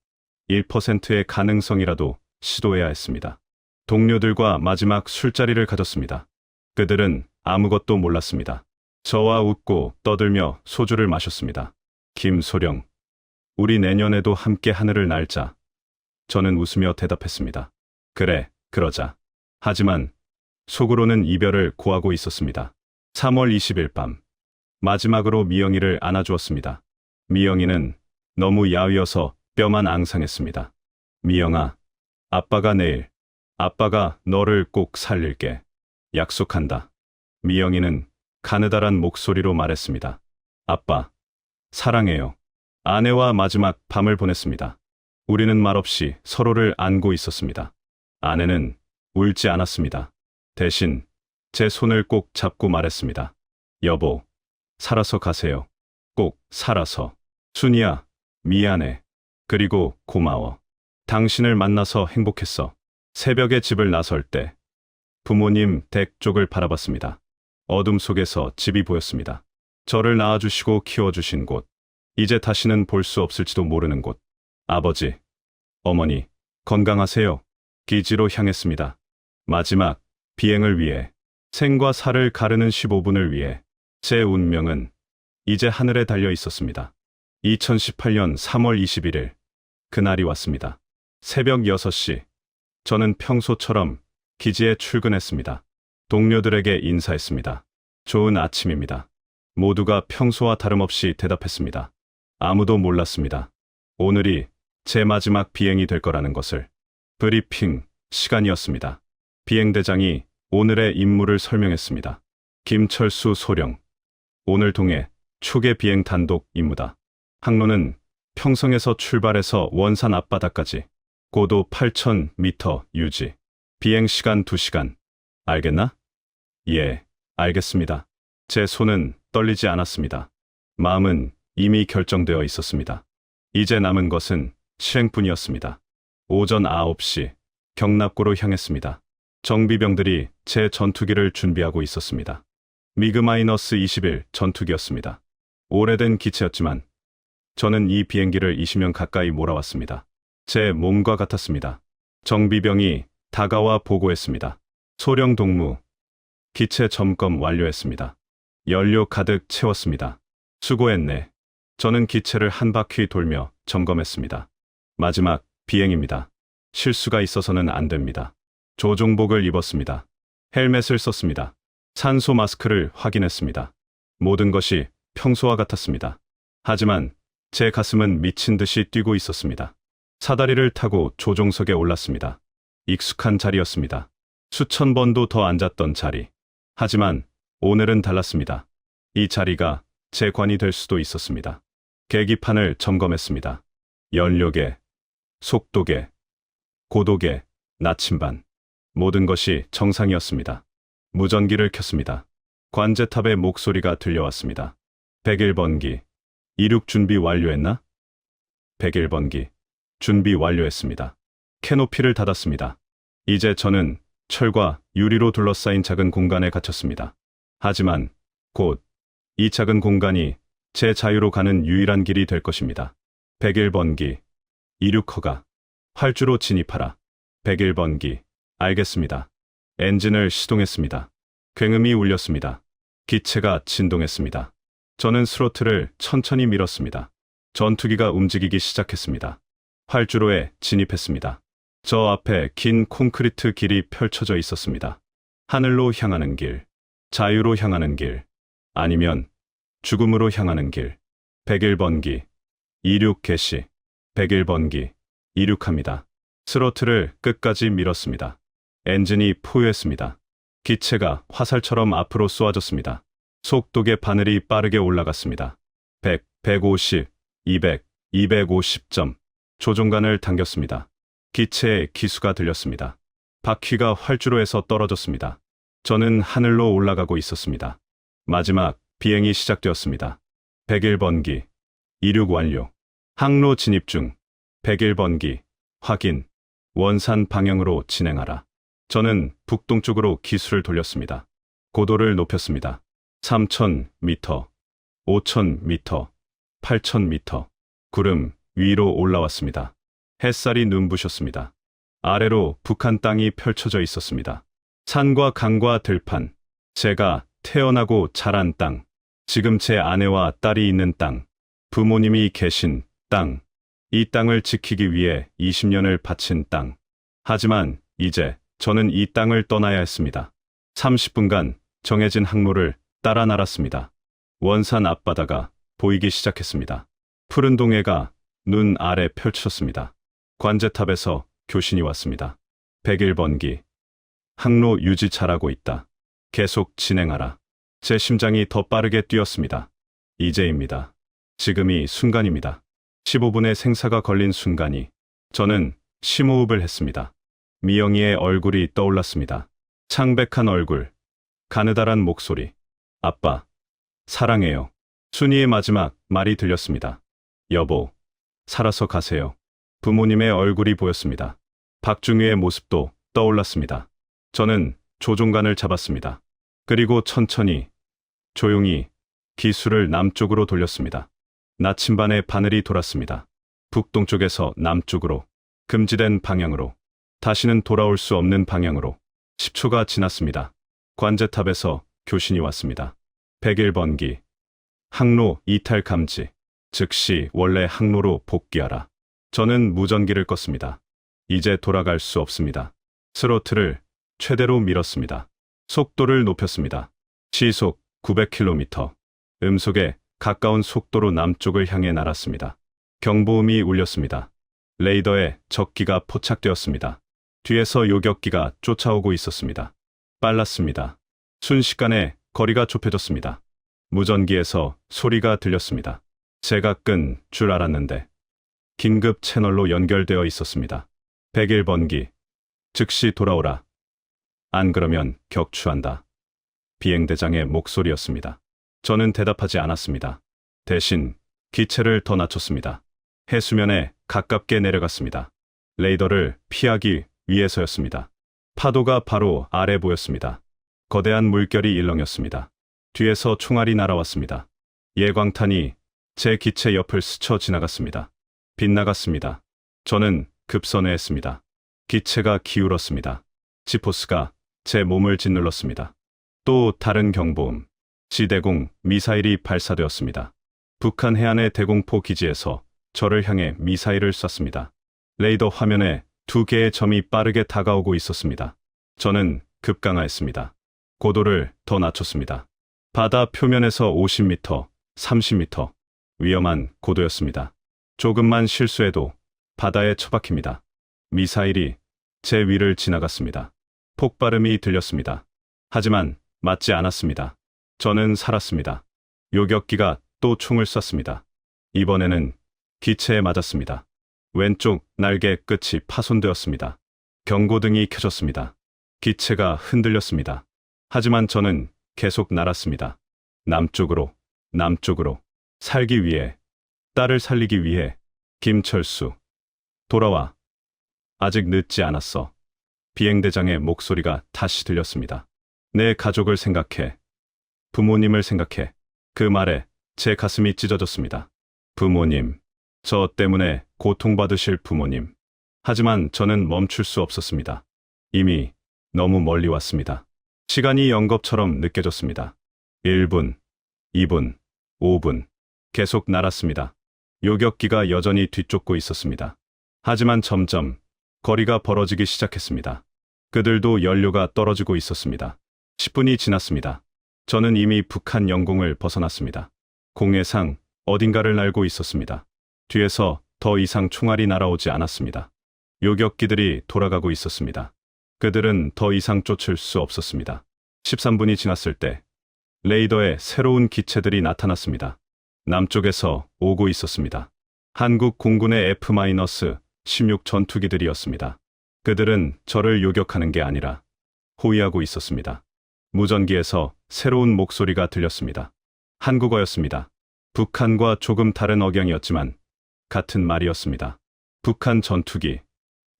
1%의 가능성이라도 시도해야 했습니다. 동료들과 마지막 술자리를 가졌습니다. 그들은 아무것도 몰랐습니다. 저와 웃고 떠들며 소주를 마셨습니다. 김소령, 우리 내년에도 함께 하늘을 날자. 저는 웃으며 대답했습니다. 그래, 그러자. 하지만 속으로는 이별을 고하고 있었습니다. 3월 20일 밤, 마지막으로 미영이를 안아주었습니다. 미영이는 너무 야위어서 뼈만 앙상했습니다. 미영아, 아빠가 너를 꼭 살릴게. 약속한다. 미영이는 가느다란 목소리로 말했습니다. 아빠, 사랑해요. 아내와 마지막 밤을 보냈습니다. 우리는 말없이 서로를 안고 있었습니다. 아내는 울지 않았습니다. 대신 제 손을 꼭 잡고 말했습니다. 여보, 살아서 가세요. 꼭 살아서. 순이야, 미안해. 그리고 고마워. 당신을 만나서 행복했어. 새벽에 집을 나설 때 부모님 댁 쪽을 바라봤습니다. 어둠 속에서 집이 보였습니다. 저를 낳아주시고 키워주신 곳. 이제 다시는 볼 수 없을지도 모르는 곳. 아버지, 어머니, 건강하세요. 기지로 향했습니다. 마지막 비행을 위해, 생과 사를 가르는 15분을 위해 제 운명은 이제 하늘에 달려 있었습니다. 2018년 3월 21일, 그날이 왔습니다. 새벽 6시, 저는 평소처럼 기지에 출근했습니다. 동료들에게 인사했습니다. 좋은 아침입니다. 모두가 평소와 다름없이 대답했습니다. 아무도 몰랐습니다. 오늘이 제 마지막 비행이 될 거라는 것을. 브리핑 시간이었습니다. 비행대장이 오늘의 임무를 설명했습니다. 김철수 소령. 오늘 동해 초계 비행 단독 임무다. 항로는 평성에서 출발해서 원산 앞바다까지. 고도 8,000m 유지. 비행 시간 2시간. 알겠나? 예, 알겠습니다. 제 손은 떨리지 않았습니다. 마음은 이미 결정되어 있었습니다. 이제 남은 것은 실행뿐이었습니다. 오전 9시, 경납고로 향했습니다. 정비병들이 제 전투기를 준비하고 있었습니다. 미그-21 전투기였습니다. 오래된 기체였지만 저는 이 비행기를 20년 가까이 몰아왔습니다. 제 몸과 같았습니다. 정비병이 다가와 보고했습니다. 소령 동무, 기체 점검 완료했습니다. 연료 가득 채웠습니다. 수고했네. 저는 기체를 한 바퀴 돌며 점검했습니다. 마지막 비행입니다. 실수가 있어서는 안 됩니다. 조종복을 입었습니다. 헬멧을 썼습니다. 산소 마스크를 확인했습니다. 모든 것이 평소와 같았습니다. 하지만 제 가슴은 미친 듯이 뛰고 있었습니다. 사다리를 타고 조종석에 올랐습니다. 익숙한 자리였습니다. 수천 번도 더 앉았던 자리. 하지만 오늘은 달랐습니다. 이 자리가 제 관이 될 수도 있었습니다. 계기판을 점검했습니다. 연료계, 속도계, 고도계, 나침반. 모든 것이 정상이었습니다. 무전기를 켰습니다. 관제탑의 목소리가 들려왔습니다. 101번기, 이륙 준비 완료했나? 101번기, 준비 완료했습니다. 캐노피를 닫았습니다. 이제 저는 철과 유리로 둘러싸인 작은 공간에 갇혔습니다. 하지만 곧 이 작은 공간이 제 자유로 가는 유일한 길이 될 것입니다. 101번기, 이륙허가, 활주로 진입하라. 101번기, 알겠습니다. 엔진을 시동했습니다. 굉음이 울렸습니다. 기체가 진동했습니다. 저는 스로틀을 천천히 밀었습니다. 전투기가 움직이기 시작했습니다. 활주로에 진입했습니다. 저 앞에 긴 콘크리트 길이 펼쳐져 있었습니다. 하늘로 향하는 길, 자유로 향하는 길, 아니면 죽음으로 향하는 길. 101번기, 이륙 개시. 101번기, 이륙합니다. 스로틀을 끝까지 밀었습니다. 엔진이 포효했습니다. 기체가 화살처럼 앞으로 쏘아졌습니다. 속도계 바늘이 빠르게 올라갔습니다. 100, 150, 200, 250점. 조종간을 당겼습니다. 기체의 기수가 들렸습니다. 바퀴가 활주로에서 떨어졌습니다. 저는 하늘로 올라가고 있었습니다. 마지막 비행이 시작되었습니다. 101번기, 이륙 완료. 항로 진입 중. 101번기, 확인. 원산 방향으로 진행하라. 저는 북동쪽으로 기수를 돌렸습니다. 고도를 높였습니다. 3,000m, 5,000m, 8,000m. 구름 위로 올라왔습니다. 햇살이 눈부셨습니다. 아래로 북한 땅이 펼쳐져 있었습니다. 산과 강과 들판. 제가 태어나고 자란 땅. 지금 제 아내와 딸이 있는 땅. 부모님이 계신 땅. 이 땅을 지키기 위해 20년을 바친 땅. 하지만 이제 저는 이 땅을 떠나야 했습니다. 30분간 정해진 항로를 따라 날았습니다. 원산 앞바다가 보이기 시작했습니다. 푸른 동해가 눈 아래 펼쳐졌습니다. 관제탑에서 교신이 왔습니다. 101번기. 항로 유지 잘하고 있다. 계속 진행하라. 제 심장이 더 빠르게 뛰었습니다. 이제입니다. 지금이 순간입니다. 15분의 생사가 걸린 순간이. 저는 심호흡을 했습니다. 미영이의 얼굴이 떠올랐습니다. 창백한 얼굴, 가느다란 목소리. 아빠, 사랑해요. 순이의 마지막 말이 들렸습니다. 여보, 살아서 가세요. 부모님의 얼굴이 보였습니다. 박중희의 모습도 떠올랐습니다. 저는 조종간을 잡았습니다. 그리고 천천히, 조용히 기수를 남쪽으로 돌렸습니다. 나침반의 바늘이 돌았습니다. 북동쪽에서 남쪽으로, 금지된 방향으로, 다시는 돌아올 수 없는 방향으로. 10초가 지났습니다. 관제탑에서 교신이 왔습니다. 101번기. 항로 이탈 감지. 즉시 원래 항로로 복귀하라. 저는 무전기를 껐습니다. 이제 돌아갈 수 없습니다. 스로틀을 최대로 밀었습니다. 속도를 높였습니다. 시속 900km. 음속에 가까운 속도로 남쪽을 향해 날았습니다. 경보음이 울렸습니다. 레이더에 적기가 포착되었습니다. 뒤에서 요격기가 쫓아오고 있었습니다. 빨랐습니다. 순식간에 거리가 좁혀졌습니다. 무전기에서 소리가 들렸습니다. 제가 끈 줄 알았는데 긴급 채널로 연결되어 있었습니다. 101번기. 즉시 돌아오라. 안 그러면 격추한다. 비행대장의 목소리였습니다. 저는 대답하지 않았습니다. 대신 기체를 더 낮췄습니다. 해수면에 가깝게 내려갔습니다. 레이더를 피하기 위해서였습니다. 파도가 바로 아래 보였습니다. 거대한 물결이 일렁였습니다. 뒤에서 총알이 날아왔습니다. 예광탄이 제 기체 옆을 스쳐 지나갔습니다. 빗나갔습니다. 저는 급선회했습니다. 기체가 기울었습니다. 지포스가 제 몸을 짓눌렀습니다. 또 다른 경보음. 지대공 미사일이 발사되었습니다. 북한 해안의 대공포 기지에서 저를 향해 미사일을 쐈습니다. 레이더 화면에 2개의 점이 빠르게 다가오고 있었습니다. 저는 급강하였습니다. 고도를 더 낮췄습니다. 바다 표면에서 50m, 30m. 위험한 고도였습니다. 조금만 실수해도 바다에 처박힙니다. 미사일이 제 위를 지나갔습니다. 폭발음이 들렸습니다. 하지만 맞지 않았습니다. 저는 살았습니다. 요격기가 또 총을 쐈습니다. 이번에는 기체에 맞았습니다. 왼쪽 날개 끝이 파손되었습니다. 경고등이 켜졌습니다. 기체가 흔들렸습니다. 하지만 저는 계속 날았습니다. 남쪽으로, 남쪽으로. 살기 위해, 딸을 살리기 위해. 김철수, 돌아와. 아직 늦지 않았어. 비행대장의 목소리가 다시 들렸습니다. 내 가족을 생각해. 부모님을 생각해. 그 말에 제 가슴이 찢어졌습니다. 부모님. 저 때문에 고통받으실 부모님. 하지만 저는 멈출 수 없었습니다. 이미 너무 멀리 왔습니다. 시간이 연겁처럼 느껴졌습니다. 1분, 2분, 5분. 계속 날았습니다. 요격기가 여전히 뒤쫓고 있었습니다. 하지만 점점 거리가 벌어지기 시작했습니다. 그들도 연료가 떨어지고 있었습니다. 10분이 지났습니다. 저는 이미 북한 영공을 벗어났습니다. 공해상 어딘가를 날고 있었습니다. 뒤에서 더 이상 총알이 날아오지 않았습니다. 요격기들이 돌아가고 있었습니다. 그들은 더 이상 쫓을 수 없었습니다. 13분이 지났을 때 레이더에 새로운 기체들이 나타났습니다. 남쪽에서 오고 있었습니다. 한국 공군의 F-16 전투기들이었습니다. 그들은 저를 요격하는 게 아니라 호위하고 있었습니다. 무전기에서 새로운 목소리가 들렸습니다. 한국어였습니다. 북한과 조금 다른 억양이었지만 같은 말이었습니다. 북한 전투기.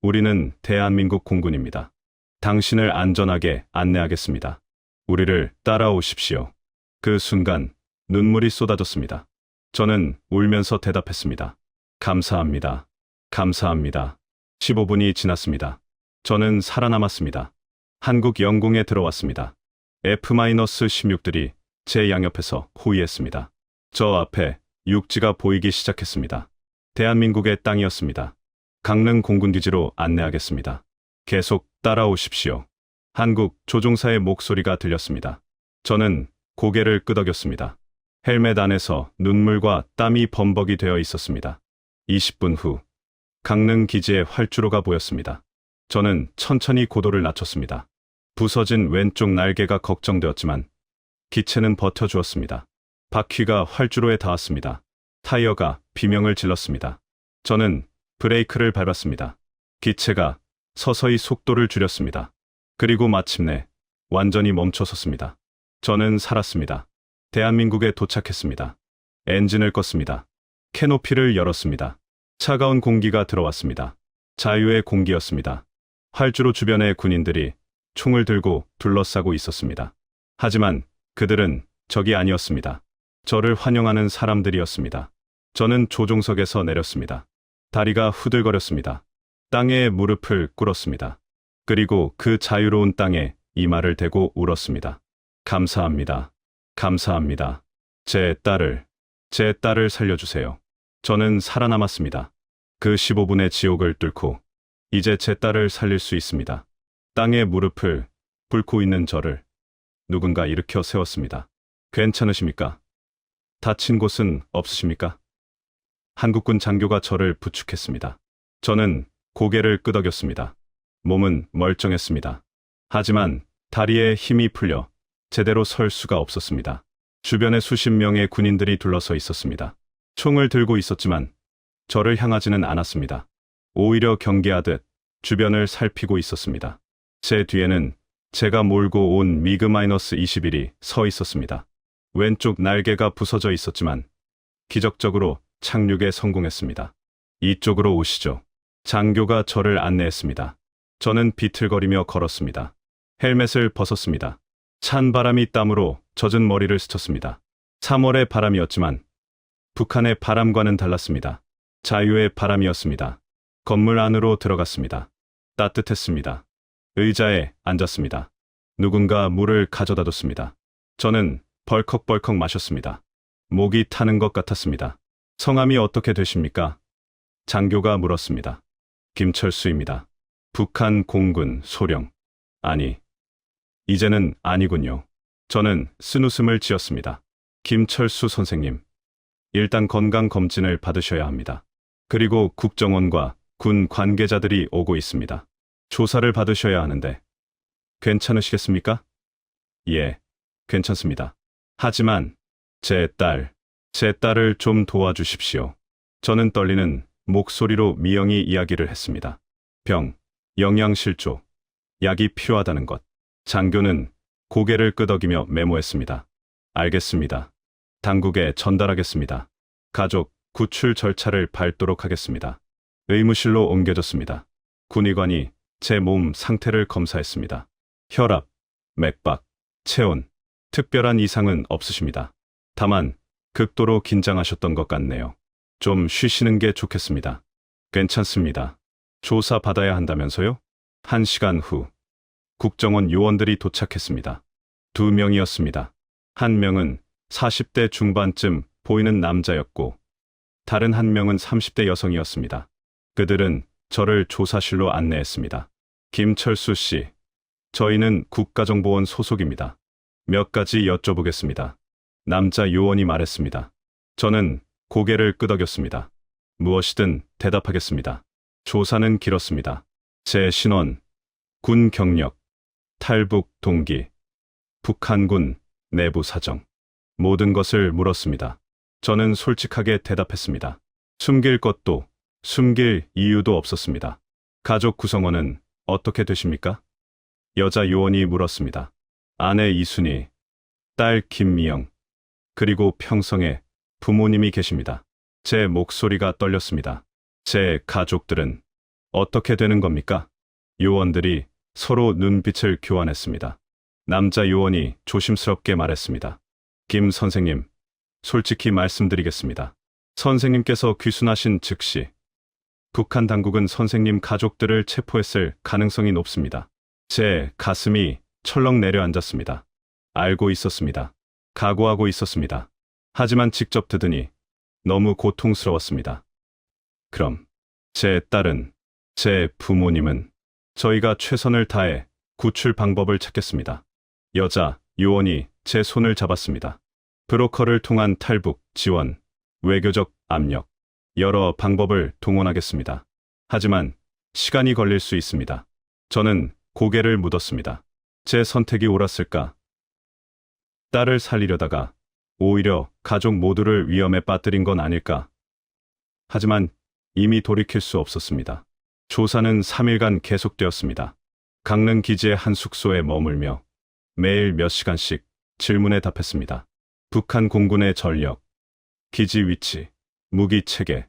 우리는 대한민국 공군입니다. 당신을 안전하게 안내하겠습니다. 우리를 따라오십시오. 그 순간 눈물이 쏟아졌습니다. 저는 울면서 대답했습니다. 감사합니다. 감사합니다. 15분이 지났습니다. 저는 살아남았습니다. 한국 영공에 들어왔습니다. F-16들이 제 양옆에서 호위했습니다. 저 앞에 육지가 보이기 시작했습니다. 대한민국의 땅이었습니다. 강릉 공군기지로 안내하겠습니다. 계속 따라오십시오. 한국 조종사의 목소리가 들렸습니다. 저는 고개를 끄덕였습니다. 헬멧 안에서 눈물과 땀이 범벅이 되어 있었습니다. 20분 후 강릉 기지의 활주로가 보였습니다. 저는 천천히 고도를 낮췄습니다. 부서진 왼쪽 날개가 걱정되었지만 기체는 버텨주었습니다. 바퀴가 활주로에 닿았습니다. 타이어가 비명을 질렀습니다. 저는 브레이크를 밟았습니다. 기체가 서서히 속도를 줄였습니다. 그리고 마침내 완전히 멈춰섰습니다. 저는 살았습니다. 대한민국에 도착했습니다. 엔진을 껐습니다. 캐노피를 열었습니다. 차가운 공기가 들어왔습니다. 자유의 공기였습니다. 활주로 주변의 군인들이 총을 들고 둘러싸고 있었습니다. 하지만 그들은 적이 아니었습니다. 저를 환영하는 사람들이었습니다. 저는 조종석에서 내렸습니다. 다리가 후들거렸습니다. 땅에 무릎을 꿇었습니다. 그리고 그 자유로운 땅에 이마를 대고 울었습니다. 감사합니다. 감사합니다. 제 딸을 살려주세요. 저는 살아남았습니다. 그 15분의 지옥을 뚫고 이제 제 딸을 살릴 수 있습니다. 땅에 무릎을 꿇고 있는 저를 누군가 일으켜 세웠습니다. 괜찮으십니까? 다친 곳은 없으십니까? 한국군 장교가 저를 부축했습니다. 저는 고개를 끄덕였습니다. 몸은 멀쩡했습니다. 하지만 다리에 힘이 풀려 제대로 설 수가 없었습니다. 주변에 수십 명의 군인들이 둘러서 있었습니다. 총을 들고 있었지만 저를 향하지는 않았습니다. 오히려 경계하듯 주변을 살피고 있었습니다. 제 뒤에는 제가 몰고 온 미그-21이 서 있었습니다. 왼쪽 날개가 부서져 있었지만 기적적으로 착륙에 성공했습니다. 이쪽으로 오시죠. 장교가 저를 안내했습니다. 저는 비틀거리며 걸었습니다. 헬멧을 벗었습니다. 찬 바람이 땀으로 젖은 머리를 스쳤습니다. 3월의 바람이었지만 북한의 바람과는 달랐습니다. 자유의 바람이었습니다. 건물 안으로 들어갔습니다. 따뜻했습니다. 의자에 앉았습니다. 누군가 물을 가져다 줬습니다. 저는 벌컥벌컥 마셨습니다. 목이 타는 것 같았습니다. 성함이 어떻게 되십니까? 장교가 물었습니다. 김철수입니다. 북한 공군 소령. 아니, 이제는 아니군요. 저는 쓴웃음을 지었습니다. 김철수 선생님, 일단 건강검진을 받으셔야 합니다. 그리고 국정원과 군 관계자들이 오고 있습니다. 조사를 받으셔야 하는데 괜찮으시겠습니까? 예, 괜찮습니다. 하지만 제 딸을 좀 도와주십시오. 저는 떨리는 목소리로 미영이 이야기를 했습니다. 병, 영양실조, 약이 필요하다는 것. 장교는 고개를 끄덕이며 메모했습니다. 알겠습니다. 당국에 전달하겠습니다. 가족 구출 절차를 밟도록 하겠습니다. 의무실로 옮겨졌습니다. 군의관이 제 몸 상태를 검사했습니다. 혈압, 맥박, 체온, 특별한 이상은 없으십니다. 다만 극도로 긴장하셨던 것 같네요. 좀 쉬시는 게 좋겠습니다. 괜찮습니다. 조사 받아야 한다면서요? 1시간 후 국정원 요원들이 도착했습니다. 2명이었습니다. 한 명은 40대 중반쯤 보이는 남자였고 다른 한 명은 30대 여성이었습니다. 그들은 저를 조사실로 안내했습니다. 김철수 씨, 저희는 국가정보원 소속입니다. 몇 가지 여쭤보겠습니다. 남자 요원이 말했습니다. 저는 고개를 끄덕였습니다. 무엇이든 대답하겠습니다. 조사는 길었습니다. 제 신원, 군 경력, 탈북 동기, 북한군 내부 사정, 모든 것을 물었습니다. 저는 솔직하게 대답했습니다. 숨길 것도 숨길 이유도 없었습니다. 가족 구성원은 어떻게 되십니까? 여자 요원이 물었습니다. 아내 이순희, 딸 김미영, 그리고 평성에 부모님이 계십니다. 제 목소리가 떨렸습니다. 제 가족들은 어떻게 되는 겁니까? 요원들이 서로 눈빛을 교환했습니다. 남자 요원이 조심스럽게 말했습니다. 김 선생님, 솔직히 말씀드리겠습니다. 선생님께서 귀순하신 즉시 북한 당국은 선생님 가족들을 체포했을 가능성이 높습니다. 제 가슴이 철렁 내려앉았습니다. 알고 있었습니다. 각오하고 있었습니다. 하지만 직접 듣으니 너무 고통스러웠습니다. 그럼 제 딸은, 제 부모님은 저희가 최선을 다해 구출 방법을 찾겠습니다. 여자 요원이 제 손을 잡았습니다. 브로커를 통한 탈북, 지원, 외교적 압력, 여러 방법을 동원하겠습니다. 하지만 시간이 걸릴 수 있습니다. 저는 고개를 묻었습니다. 제 선택이 옳았을까? 딸을 살리려다가 오히려 가족 모두를 위험에 빠뜨린 건 아닐까? 하지만 이미 돌이킬 수 없었습니다. 조사는 3일간 계속되었습니다. 강릉 기지의 한 숙소에 머물며 매일 몇 시간씩 질문에 답했습니다. 북한 공군의 전력, 기지 위치, 무기 체계,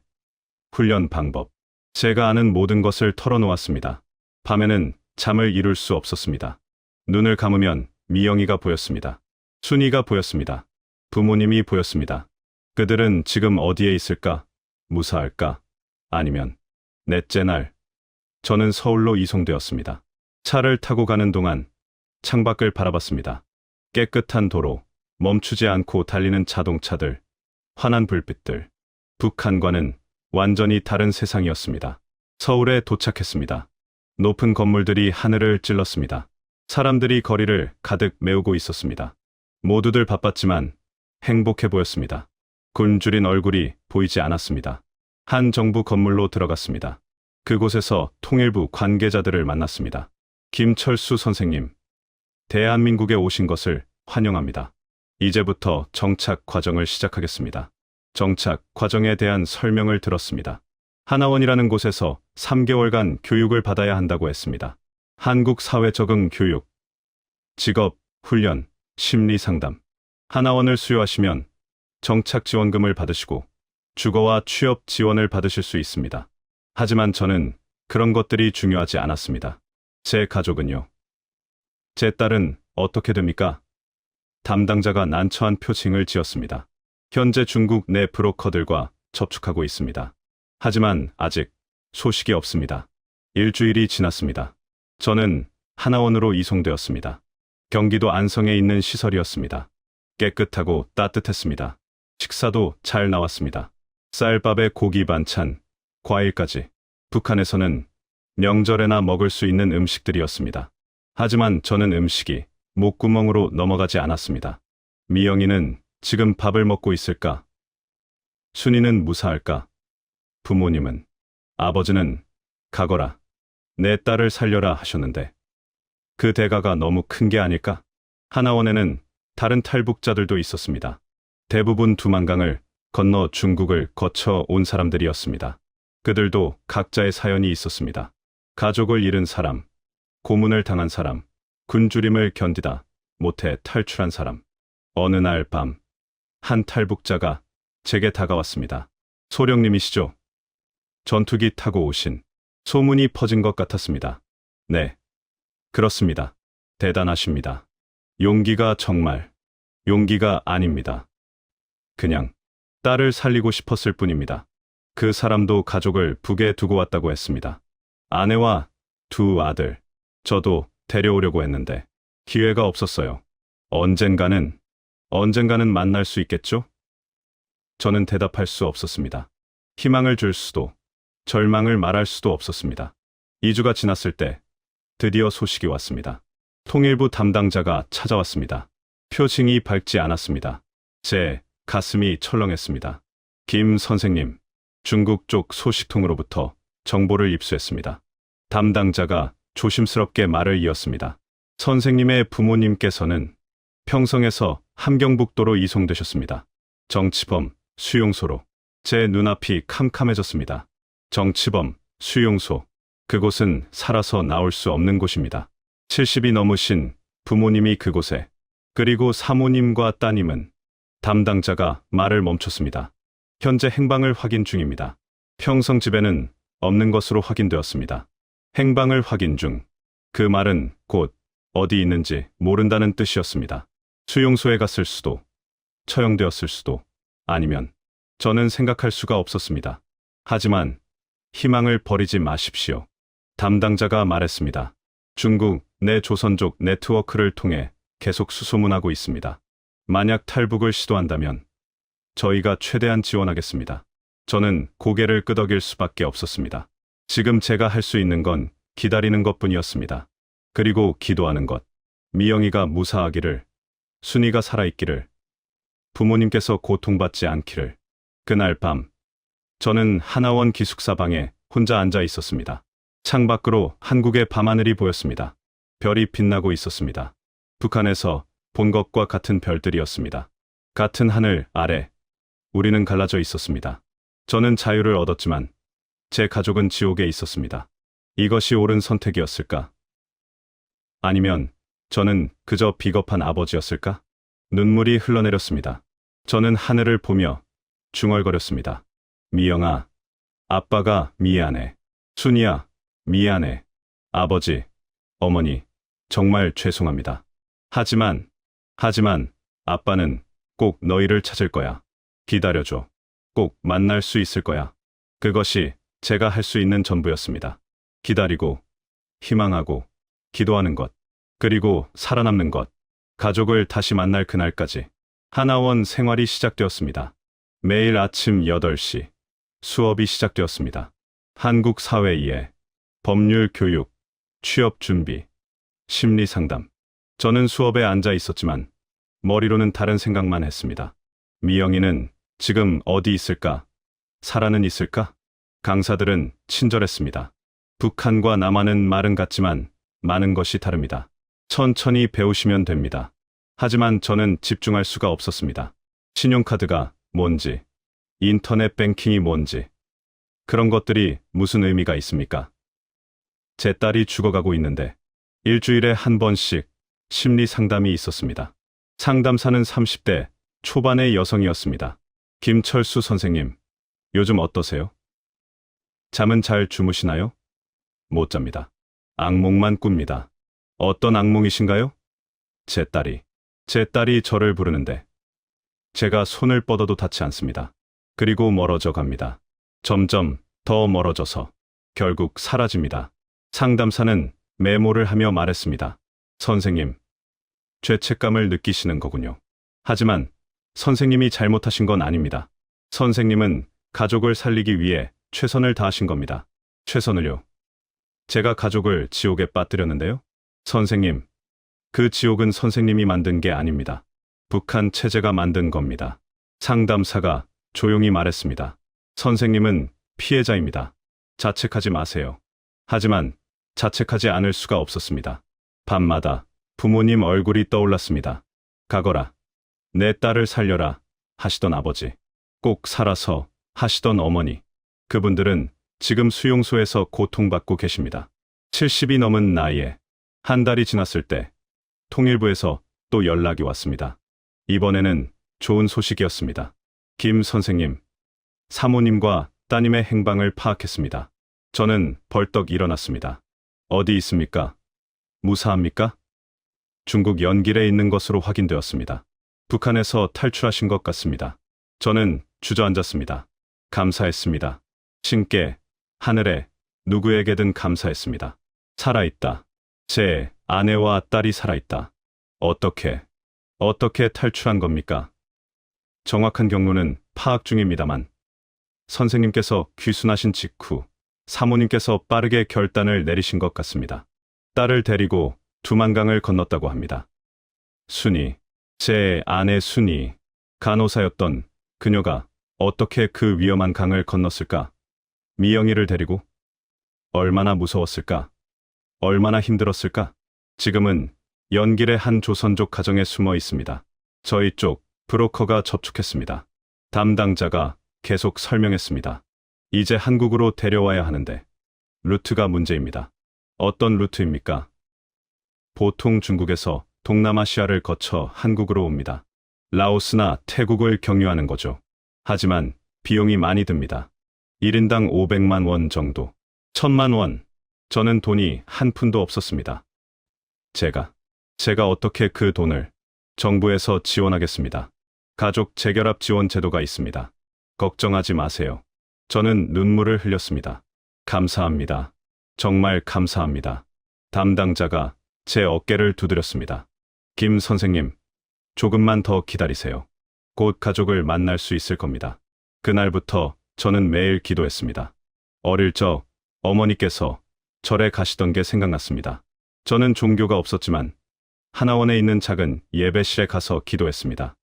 훈련 방법, 제가 아는 모든 것을 털어놓았습니다. 밤에는 잠을 이룰 수 없었습니다. 눈을 감으면 미영이가 보였습니다. 순이가 보였습니다. 부모님이 보였습니다. 그들은 지금 어디에 있을까? 무사할까? 아니면 넷째 날, 저는 서울로 이송되었습니다. 차를 타고 가는 동안 창밖을 바라봤습니다. 깨끗한 도로, 멈추지 않고 달리는 자동차들, 환한 불빛들. 북한과는 완전히 다른 세상이었습니다. 서울에 도착했습니다. 높은 건물들이 하늘을 찔렀습니다. 사람들이 거리를 가득 메우고 있었습니다. 모두들 바빴지만 행복해 보였습니다. 굶주린 얼굴이 보이지 않았습니다. 한 정부 건물로 들어갔습니다. 그곳에서 통일부 관계자들을 만났습니다. 김철수 선생님, 대한민국에 오신 것을 환영합니다. 이제부터 정착 과정을 시작하겠습니다. 정착 과정에 대한 설명을 들었습니다. 하나원이라는 곳에서 3개월간 교육을 받아야 한다고 했습니다. 한국 사회 적응 교육, 직업, 훈련, 심리 상담. 하나원을 수료하시면 정착 지원금을 받으시고 주거와 취업 지원을 받으실 수 있습니다. 하지만 저는 그런 것들이 중요하지 않았습니다. 제 가족은요? 제 딸은 어떻게 됩니까? 담당자가 난처한 표情을 지었습니다. 현재 중국 내 브로커들과 접촉하고 있습니다. 하지만 아직 소식이 없습니다. 일주일이 지났습니다. 저는 하나원으로 이송되었습니다. 경기도 안성에 있는 시설이었습니다. 깨끗하고 따뜻했습니다. 식사도 잘 나왔습니다. 쌀밥에 고기 반찬, 과일까지. 북한에서는 명절에나 먹을 수 있는 음식들이었습니다. 하지만 저는 음식이 목구멍으로 넘어가지 않았습니다. 미영이는 지금 밥을 먹고 있을까? 순이는 무사할까? 부모님은, 아버지는 가거라, 내 딸을 살려라 하셨는데 그 대가가 너무 큰 게 아닐까? 하나원에는 다른 탈북자들도 있었습니다. 대부분 두만강을 건너 중국을 거쳐 온 사람들이었습니다. 그들도 각자의 사연이 있었습니다. 가족을 잃은 사람, 고문을 당한 사람, 굶주림을 견디다 못해 탈출한 사람. 어느 날 밤, 한 탈북자가 제게 다가왔습니다. 소령님이시죠? 전투기 타고 오신. 소문이 퍼진 것 같았습니다. 네, 그렇습니다. 대단하십니다. 용기가 정말 용기가 아닙니다. 그냥 딸을 살리고 싶었을 뿐입니다. 그 사람도 가족을 북에 두고 왔다고 했습니다. 아내와 두 아들, 저도 데려오려고 했는데 기회가 없었어요. 언젠가는 만날 수 있겠죠? 저는 대답할 수 없었습니다. 희망을 줄 수도, 절망을 말할 수도 없었습니다. 2주가 지났을 때 드디어 소식이 왔습니다. 통일부 담당자가 찾아왔습니다. 표징이 밝지 않았습니다. 제 가슴이 철렁했습니다. 김 선생님, 중국 쪽 소식통으로부터 정보를 입수했습니다. 담당자가 조심스럽게 말을 이었습니다. 선생님의 부모님께서는 평성에서 함경북도로 이송되셨습니다. 정치범 수용소로. 제 눈앞이 캄캄해졌습니다. 정치범 수용소. 그곳은 살아서 나올 수 없는 곳입니다. 70이 넘으신 부모님이 그곳에, 그리고 사모님과 따님은. 담당자가 말을 멈췄습니다. 현재 행방을 확인 중입니다. 평성 집에는 없는 것으로 확인되었습니다. 행방을 확인 중. 그 말은 곧 어디 있는지 모른다는 뜻이었습니다. 수용소에 갔을 수도, 처형되었을 수도, 아니면 저는 생각할 수가 없었습니다. 하지만 희망을 버리지 마십시오. 담당자가 말했습니다. 중국 내 조선족 네트워크를 통해 계속 수소문하고 있습니다. 만약 탈북을 시도한다면 저희가 최대한 지원하겠습니다. 저는 고개를 끄덕일 수밖에 없었습니다. 지금 제가 할 수 있는 건 기다리는 것뿐이었습니다. 그리고 기도하는 것. 미영이가 무사하기를, 순이가 살아있기를, 부모님께서 고통받지 않기를. 그날 밤, 저는 하나원 기숙사 방에 혼자 앉아 있었습니다. 창밖으로 한국의 밤하늘이 보였습니다. 별이 빛나고 있었습니다. 북한에서 본 것과 같은 별들이었습니다. 같은 하늘 아래 우리는 갈라져 있었습니다. 저는 자유를 얻었지만 제 가족은 지옥에 있었습니다. 이것이 옳은 선택이었을까? 아니면 저는 그저 비겁한 아버지였을까? 눈물이 흘러내렸습니다. 저는 하늘을 보며 중얼거렸습니다. 미영아, 아빠가 미안해. 순이야, 미안해. 아버지, 어머니, 정말 죄송합니다. 하지만 아빠는 꼭 너희를 찾을 거야. 기다려줘. 꼭 만날 수 있을 거야. 그것이 제가 할 수 있는 전부였습니다. 기다리고, 희망하고, 기도하는 것, 그리고 살아남는 것. 가족을 다시 만날 그날까지 하나원 생활이 시작되었습니다. 매일 아침 8시 수업이 시작되었습니다. 한국 사회 이해, 법률 교육, 취업 준비, 심리 상담. 저는 수업에 앉아 있었지만 머리로는 다른 생각만 했습니다. 미영이는 지금 어디 있을까? 살아는 있을까? 강사들은 친절했습니다. 북한과 남한은 말은 같지만 많은 것이 다릅니다. 천천히 배우시면 됩니다. 하지만 저는 집중할 수가 없었습니다. 신용카드가 뭔지, 인터넷 뱅킹이 뭔지, 그런 것들이 무슨 의미가 있습니까? 제 딸이 죽어가고 있는데 일주일에 한 번씩 심리 상담이 있었습니다. 상담사는 30대 초반의 여성이었습니다. 김철수 선생님, 요즘 어떠세요? 잠은 잘 주무시나요? 못 잡니다. 악몽만 꿉니다. 어떤 악몽이신가요? 제 딸이 저를 부르는데 제가 손을 뻗어도 닿지 않습니다. 그리고 멀어져 갑니다. 점점 더 멀어져서 결국 사라집니다. 상담사는 메모를 하며 말했습니다. 선생님, 죄책감을 느끼시는 거군요. 하지만 선생님이 잘못하신 건 아닙니다. 선생님은 가족을 살리기 위해 최선을 다하신 겁니다. 최선을요? 제가 가족을 지옥에 빠뜨렸는데요? 선생님, 그 지옥은 선생님이 만든 게 아닙니다. 북한 체제가 만든 겁니다. 상담사가 조용히 말했습니다. 선생님은 피해자입니다. 자책하지 마세요. 하지만 자책하지 않을 수가 없었습니다. 밤마다 부모님 얼굴이 떠올랐습니다. 가거라. 내 딸을 살려라. 하시던 아버지. 꼭 살아서 하시던 어머니. 그분들은 지금 수용소에서 고통받고 계십니다. 70이 넘은 나이에 한 달이 지났을 때 통일부에서 또 연락이 왔습니다. 이번에는 좋은 소식이었습니다. 김 선생님, 사모님과 따님의 행방을 파악했습니다. 저는 벌떡 일어났습니다. 어디 있습니까? 무사합니까? 중국 연길에 있는 것으로 확인되었습니다. 북한에서 탈출하신 것 같습니다. 저는 주저앉았습니다. 감사했습니다. 신께, 하늘에, 누구에게든 감사했습니다. 살아있다. 제 아내와 딸이 살아있다. 어떻게 탈출한 겁니까? 정확한 경로는 파악 중입니다만 선생님께서 귀순하신 직후 사모님께서 빠르게 결단을 내리신 것 같습니다. 딸을 데리고 두만강을 건넜다고 합니다. 순이, 제 아내 순이, 간호사였던 그녀가 어떻게 그 위험한 강을 건넜을까? 미영이를 데리고? 얼마나 무서웠을까? 얼마나 힘들었을까? 지금은 연길의 한 조선족 가정에 숨어 있습니다. 저희 쪽 브로커가 접촉했습니다. 담당자가 계속 설명했습니다. 이제 한국으로 데려와야 하는데 루트가 문제입니다. 어떤 루트입니까? 보통 중국에서 동남아시아를 거쳐 한국으로 옵니다. 라오스나 태국을 경유하는 거죠. 하지만 비용이 많이 듭니다. 1인당 500만 원 정도. 1000만 원. 저는 돈이 한 푼도 없었습니다. 제가 어떻게 그 돈을 정부에서 지원하겠습니다. 가족 재결합 지원 제도가 있습니다. 걱정하지 마세요. 저는 눈물을 흘렸습니다. 감사합니다. 정말 감사합니다. 담당자가 제 어깨를 두드렸습니다. 김 선생님, 조금만 더 기다리세요. 곧 가족을 만날 수 있을 겁니다. 그날부터 저는 매일 기도했습니다. 어릴 적 어머니께서 절에 가시던 게 생각났습니다. 저는 종교가 없었지만 하나원에 있는 작은 예배실에 가서 기도했습니다.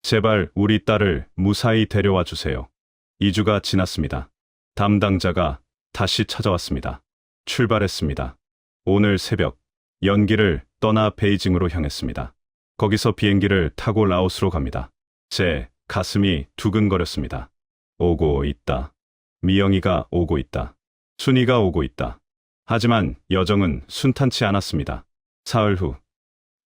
제발 우리 딸을 무사히 데려와 주세요. 2주가 지났습니다. 담당자가 다시 찾아왔습니다. 출발했습니다. 오늘 새벽 연길을 떠나 베이징으로 향했습니다. 거기서 비행기를 타고 라오스로 갑니다. 제 가슴이 두근거렸습니다. 오고 있다. 미영이가 오고 있다. 순이가 오고 있다. 하지만 여정은 순탄치 않았습니다. 사흘 후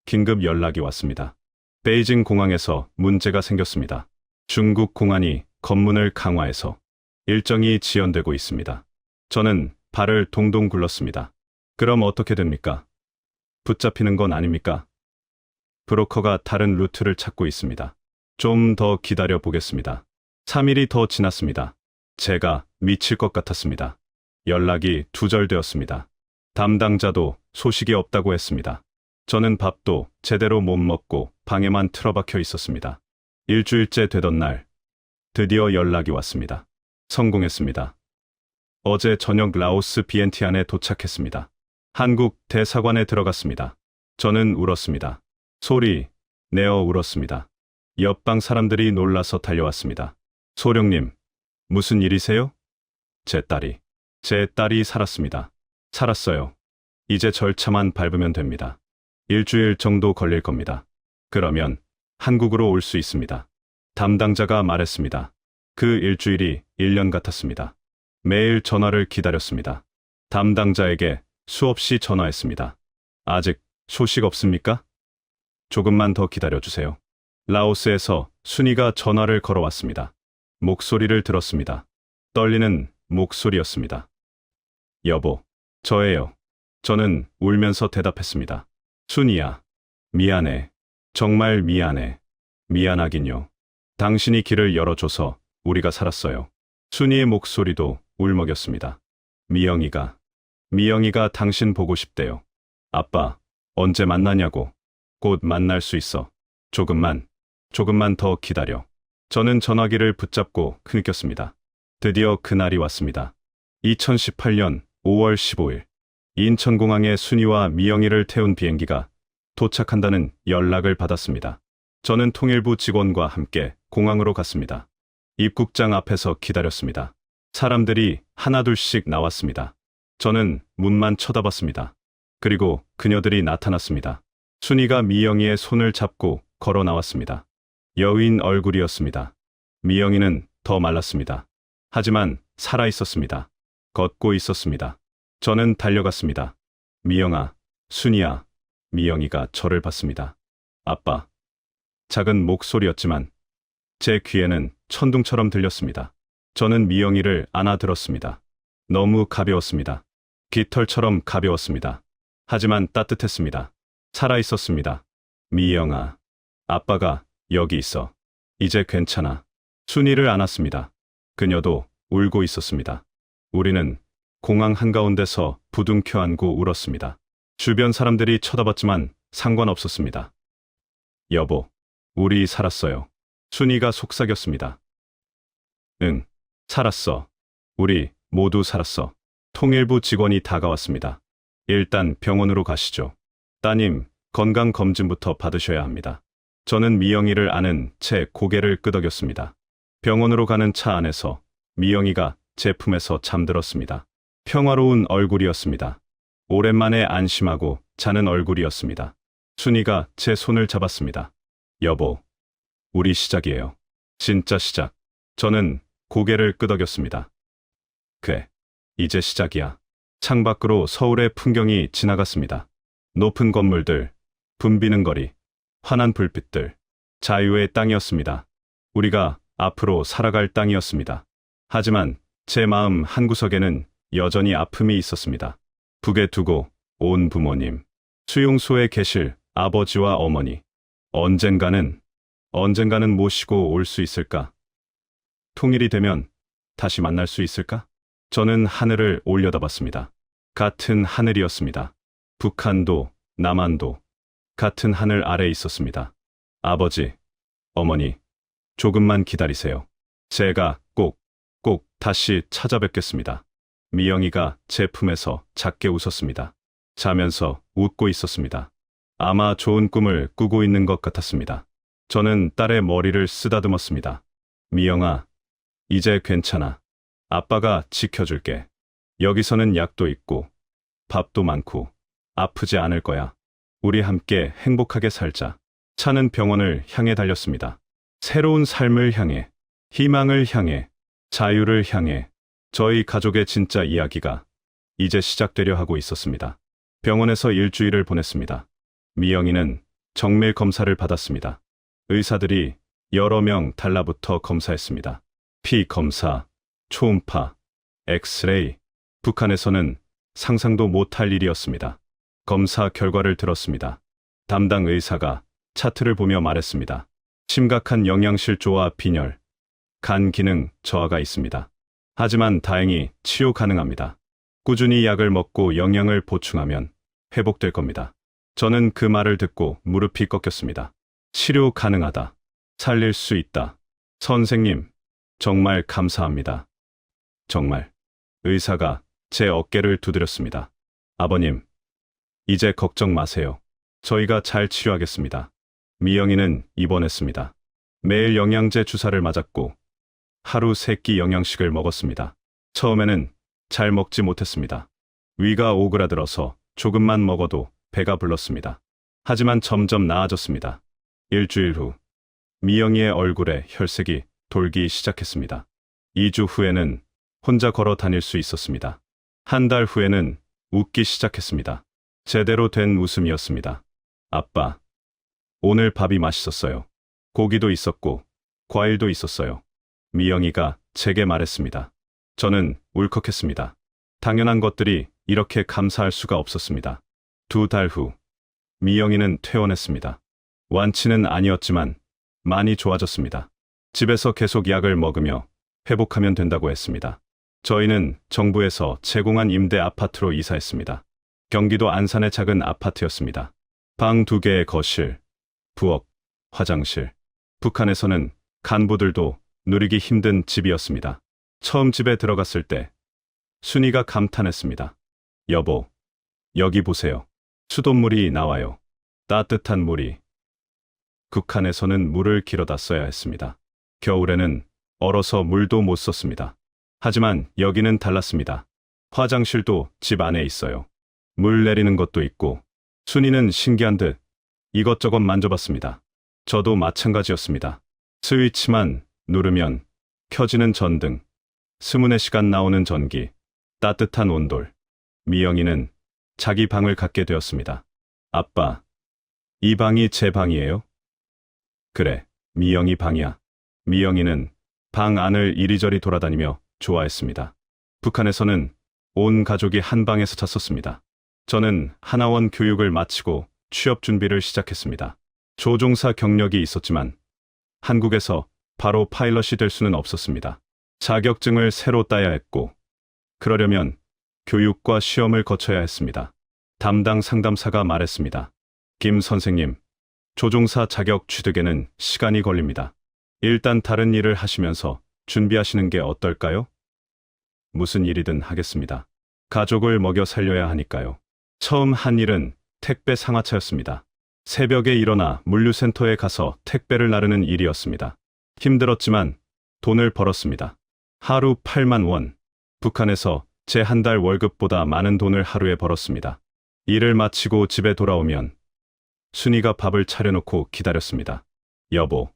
긴급 연락이 왔습니다. 베이징 공항에서 문제가 생겼습니다. 중국 공안이 검문을 강화해서 일정이 지연되고 있습니다. 저는 발을 동동 굴렀습니다. 그럼 어떻게 됩니까? 붙잡히는 건 아닙니까? 브로커가 다른 루트를 찾고 있습니다. 좀 더 기다려 보겠습니다. 3일이 더 지났습니다. 제가 미칠 것 같았습니다. 연락이 두절되었습니다. 담당자도 소식이 없다고 했습니다. 저는 밥도 제대로 못 먹고 방에만 틀어박혀 있었습니다. 일주일째 되던 날, 드디어 연락이 왔습니다. 성공했습니다. 어제 저녁 라오스 비엔티안에 도착했습니다. 한국 대사관에 들어갔습니다. 저는 울었습니다. 소리 내어 울었습니다. 옆방 사람들이 놀라서 달려왔습니다. 소령님, 무슨 일이세요? 제 딸이 살았습니다. 살았어요. 이제 절차만 밟으면 됩니다. 일주일 정도 걸릴 겁니다. 그러면 한국으로 올 수 있습니다. 담당자가 말했습니다. 그 일주일이 1년 같았습니다. 매일 전화를 기다렸습니다. 담당자에게 수없이 전화했습니다. 아직 소식 없습니까? 조금만 더 기다려주세요. 라오스에서 순이가 전화를 걸어왔습니다. 목소리를 들었습니다. 떨리는 목소리였습니다. 여보, 저예요. 저는 울면서 대답했습니다. 순이야, 미안해. 정말 미안해. 미안하긴요. 당신이 길을 열어줘서 우리가 살았어요. 순이의 목소리도 울먹였습니다. 미영이가 당신 보고 싶대요. 아빠, 언제 만나냐고. 곧 만날 수 있어. 조금만 더 기다려. 저는 전화기를 붙잡고 흐느꼈습니다. 드디어 그날이 왔습니다. 2018년 5월 15일. 인천공항에 순이와 미영이를 태운 비행기가 도착한다는 연락을 받았습니다. 저는 통일부 직원과 함께 공항으로 갔습니다. 입국장 앞에서 기다렸습니다. 사람들이 하나둘씩 나왔습니다. 저는 문만 쳐다봤습니다. 그리고 그녀들이 나타났습니다. 순이가 미영이의 손을 잡고 걸어 나왔습니다. 여인 얼굴이었습니다. 미영이는 더 말랐습니다. 하지만 살아 있었습니다. 걷고 있었습니다. 저는 달려갔습니다. 미영아, 순이야. 미영이가 저를 봤습니다. 아빠. 작은 목소리였지만 제 귀에는 천둥처럼 들렸습니다. 저는 미영이를 안아들었습니다. 너무 가벼웠습니다. 깃털처럼 가벼웠습니다. 하지만 따뜻했습니다. 살아 있었습니다. 미영아, 아빠가 여기 있어. 이제 괜찮아. 순이를 안았습니다. 그녀도 울고 있었습니다. 우리는 공항 한가운데서 부둥켜 안고 울었습니다. 주변 사람들이 쳐다봤지만 상관없었습니다. 여보, 우리 살았어요. 순이가 속삭였습니다. 응, 살았어. 우리 모두 살았어. 통일부 직원이 다가왔습니다. 일단 병원으로 가시죠. 따님, 건강검진부터 받으셔야 합니다. 저는 미영이를 안은 채 고개를 끄덕였습니다. 병원으로 가는 차 안에서 미영이가 제 품에서 잠들었습니다. 평화로운 얼굴이었습니다. 오랜만에 안심하고 자는 얼굴이었습니다. 순이가 제 손을 잡았습니다. 여보, 우리 시작이에요. 진짜 시작. 저는 고개를 끄덕였습니다. 그래, 이제 시작이야. 창밖으로 서울의 풍경이 지나갔습니다. 높은 건물들, 붐비는 거리, 환한 불빛들, 자유의 땅이었습니다. 우리가 앞으로 살아갈 땅이었습니다. 하지만 제 마음 한구석에는 여전히 아픔이 있었습니다. 북에 두고 온 부모님, 수용소에 계실 아버지와 어머니, 언젠가는 모시고 올 수 있을까? 통일이 되면 다시 만날 수 있을까? 저는 하늘을 올려다봤습니다. 같은 하늘이었습니다. 북한도 남한도 같은 하늘 아래 있었습니다. 아버지, 어머니, 조금만 기다리세요. 제가 꼭 다시 찾아뵙겠습니다. 미영이가 제 품에서 작게 웃었습니다. 자면서 웃고 있었습니다. 아마 좋은 꿈을 꾸고 있는 것 같았습니다. 저는 딸의 머리를 쓰다듬었습니다. 미영아, 이제 괜찮아. 아빠가 지켜줄게. 여기서는 약도 있고 밥도 많고 아프지 않을 거야. 우리 함께 행복하게 살자. 차는 병원을 향해 달렸습니다. 새로운 삶을 향해, 희망을 향해, 자유를 향해 저희 가족의 진짜 이야기가 이제 시작되려 하고 있었습니다. 병원에서 일주일을 보냈습니다. 미영이는 정밀 검사를 받았습니다. 의사들이 여러 명 달라붙어 검사했습니다. 피 검사, 초음파, 엑스레이. 북한에서는 상상도 못할 일이었습니다. 검사 결과를 들었습니다. 담당 의사가 차트를 보며 말했습니다. 심각한 영양실조와 빈혈, 간 기능 저하가 있습니다. 하지만 다행히 치료 가능합니다. 꾸준히 약을 먹고 영양을 보충하면 회복될 겁니다. 저는 그 말을 듣고 무릎이 꺾였습니다. 치료 가능하다. 살릴 수 있다. 선생님, 정말 감사합니다. 정말. 의사가 제 어깨를 두드렸습니다. 아버님, 이제 걱정 마세요. 저희가 잘 치료하겠습니다. 미영이는 입원했습니다. 매일 영양제 주사를 맞았고 하루 3끼 영양식을 먹었습니다. 처음에는 잘 먹지 못했습니다. 위가 오그라들어서 조금만 먹어도 배가 불렀습니다. 하지만 점점 나아졌습니다. 일주일 후 미영이의 얼굴에 혈색이 돌기 시작했습니다. 2주 후에는 혼자 걸어 다닐 수 있었습니다. 한 달 후에는 웃기 시작했습니다. 제대로 된 웃음이었습니다. 아빠, 오늘 밥이 맛있었어요. 고기도 있었고 과일도 있었어요. 미영이가 제게 말했습니다. 저는 울컥했습니다. 당연한 것들이 이렇게 감사할 수가 없었습니다. 2달 후, 미영이는 퇴원했습니다. 완치는 아니었지만 많이 좋아졌습니다. 집에서 계속 약을 먹으며 회복하면 된다고 했습니다. 저희는 정부에서 제공한 임대 아파트로 이사했습니다. 경기도 안산의 작은 아파트였습니다. 방 2개의 거실, 부엌, 화장실. 북한에서는 간부들도 누리기 힘든 집이었습니다. 처음 집에 들어갔을 때 순이가 감탄했습니다. 여보, 여기 보세요. 수돗물이 나와요. 따뜻한 물이. 극한에서는 물을 길어다 써야 했습니다. 겨울에는 얼어서 물도 못 썼습니다. 하지만 여기는 달랐습니다. 화장실도 집 안에 있어요. 물 내리는 것도 있고, 순이는 신기한 듯 이것저것 만져봤습니다. 저도 마찬가지였습니다. 스위치만 누르면 켜지는 전등, 스문의 시간 나오는 전기, 따뜻한 온돌. 미영이는 자기 방을 갖게 되었습니다. 아빠, 이 방이 제 방이에요? 그래, 미영이 방이야. 미영이는 방 안을 이리저리 돌아다니며 좋아했습니다. 북한에서는 온 가족이 한 방에서 잤었습니다. 저는 하나원 교육을 마치고 취업 준비를 시작했습니다. 조종사 경력이 있었지만 한국에서 바로 파일럿이 될 수는 없었습니다. 자격증을 새로 따야 했고, 그러려면 교육과 시험을 거쳐야 했습니다. 담당 상담사가 말했습니다. 김 선생님, 조종사 자격 취득에는 시간이 걸립니다. 일단 다른 일을 하시면서 준비하시는 게 어떨까요? 무슨 일이든 하겠습니다. 가족을 먹여 살려야 하니까요. 처음 한 일은 택배 상하차였습니다. 새벽에 일어나 물류센터에 가서 택배를 나르는 일이었습니다. 힘들었지만 돈을 벌었습니다. 하루 8만 원. 북한에서 제 한 달 월급보다 많은 돈을 하루에 벌었습니다. 일을 마치고 집에 돌아오면 순이가 밥을 차려놓고 기다렸습니다. 여보,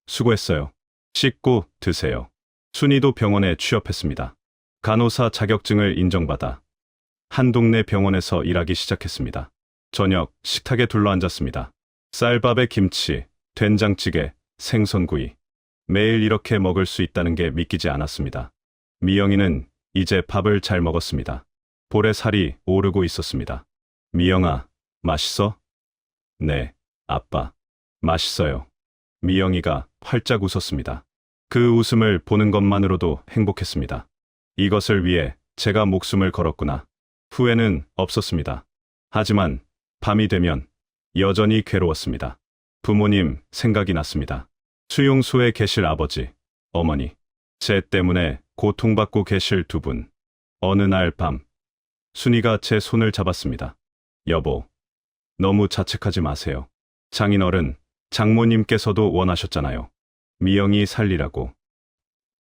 수고했어요. 씻고 드세요. 순이도 병원에 취업했습니다. 간호사 자격증을 인정받아 한 동네 병원에서 일하기 시작했습니다. 저녁 식탁에 둘러앉았습니다. 쌀밥에 김치, 된장찌개, 생선구이. 매일 이렇게 먹을 수 있다는 게 믿기지 않았습니다. 미영이는 이제 밥을 잘 먹었습니다. 볼에 살이 오르고 있었습니다. 미영아, 맛있어? 네, 아빠. 맛있어요. 미영이가 활짝 웃었습니다. 그 웃음을 보는 것만으로도 행복했습니다. 이것을 위해 제가 목숨을 걸었구나. 후회는 없었습니다. 하지만 밤이 되면 여전히 괴로웠습니다. 부모님 생각이 났습니다. 수용소에 계실 아버지, 어머니, 제 때문에 고통받고 계실 두 분. 어느 날 밤, 순이가 제 손을 잡았습니다. 여보, 너무 자책하지 마세요. 장인어른, 장모님께서도 원하셨잖아요. 미영이 살리라고.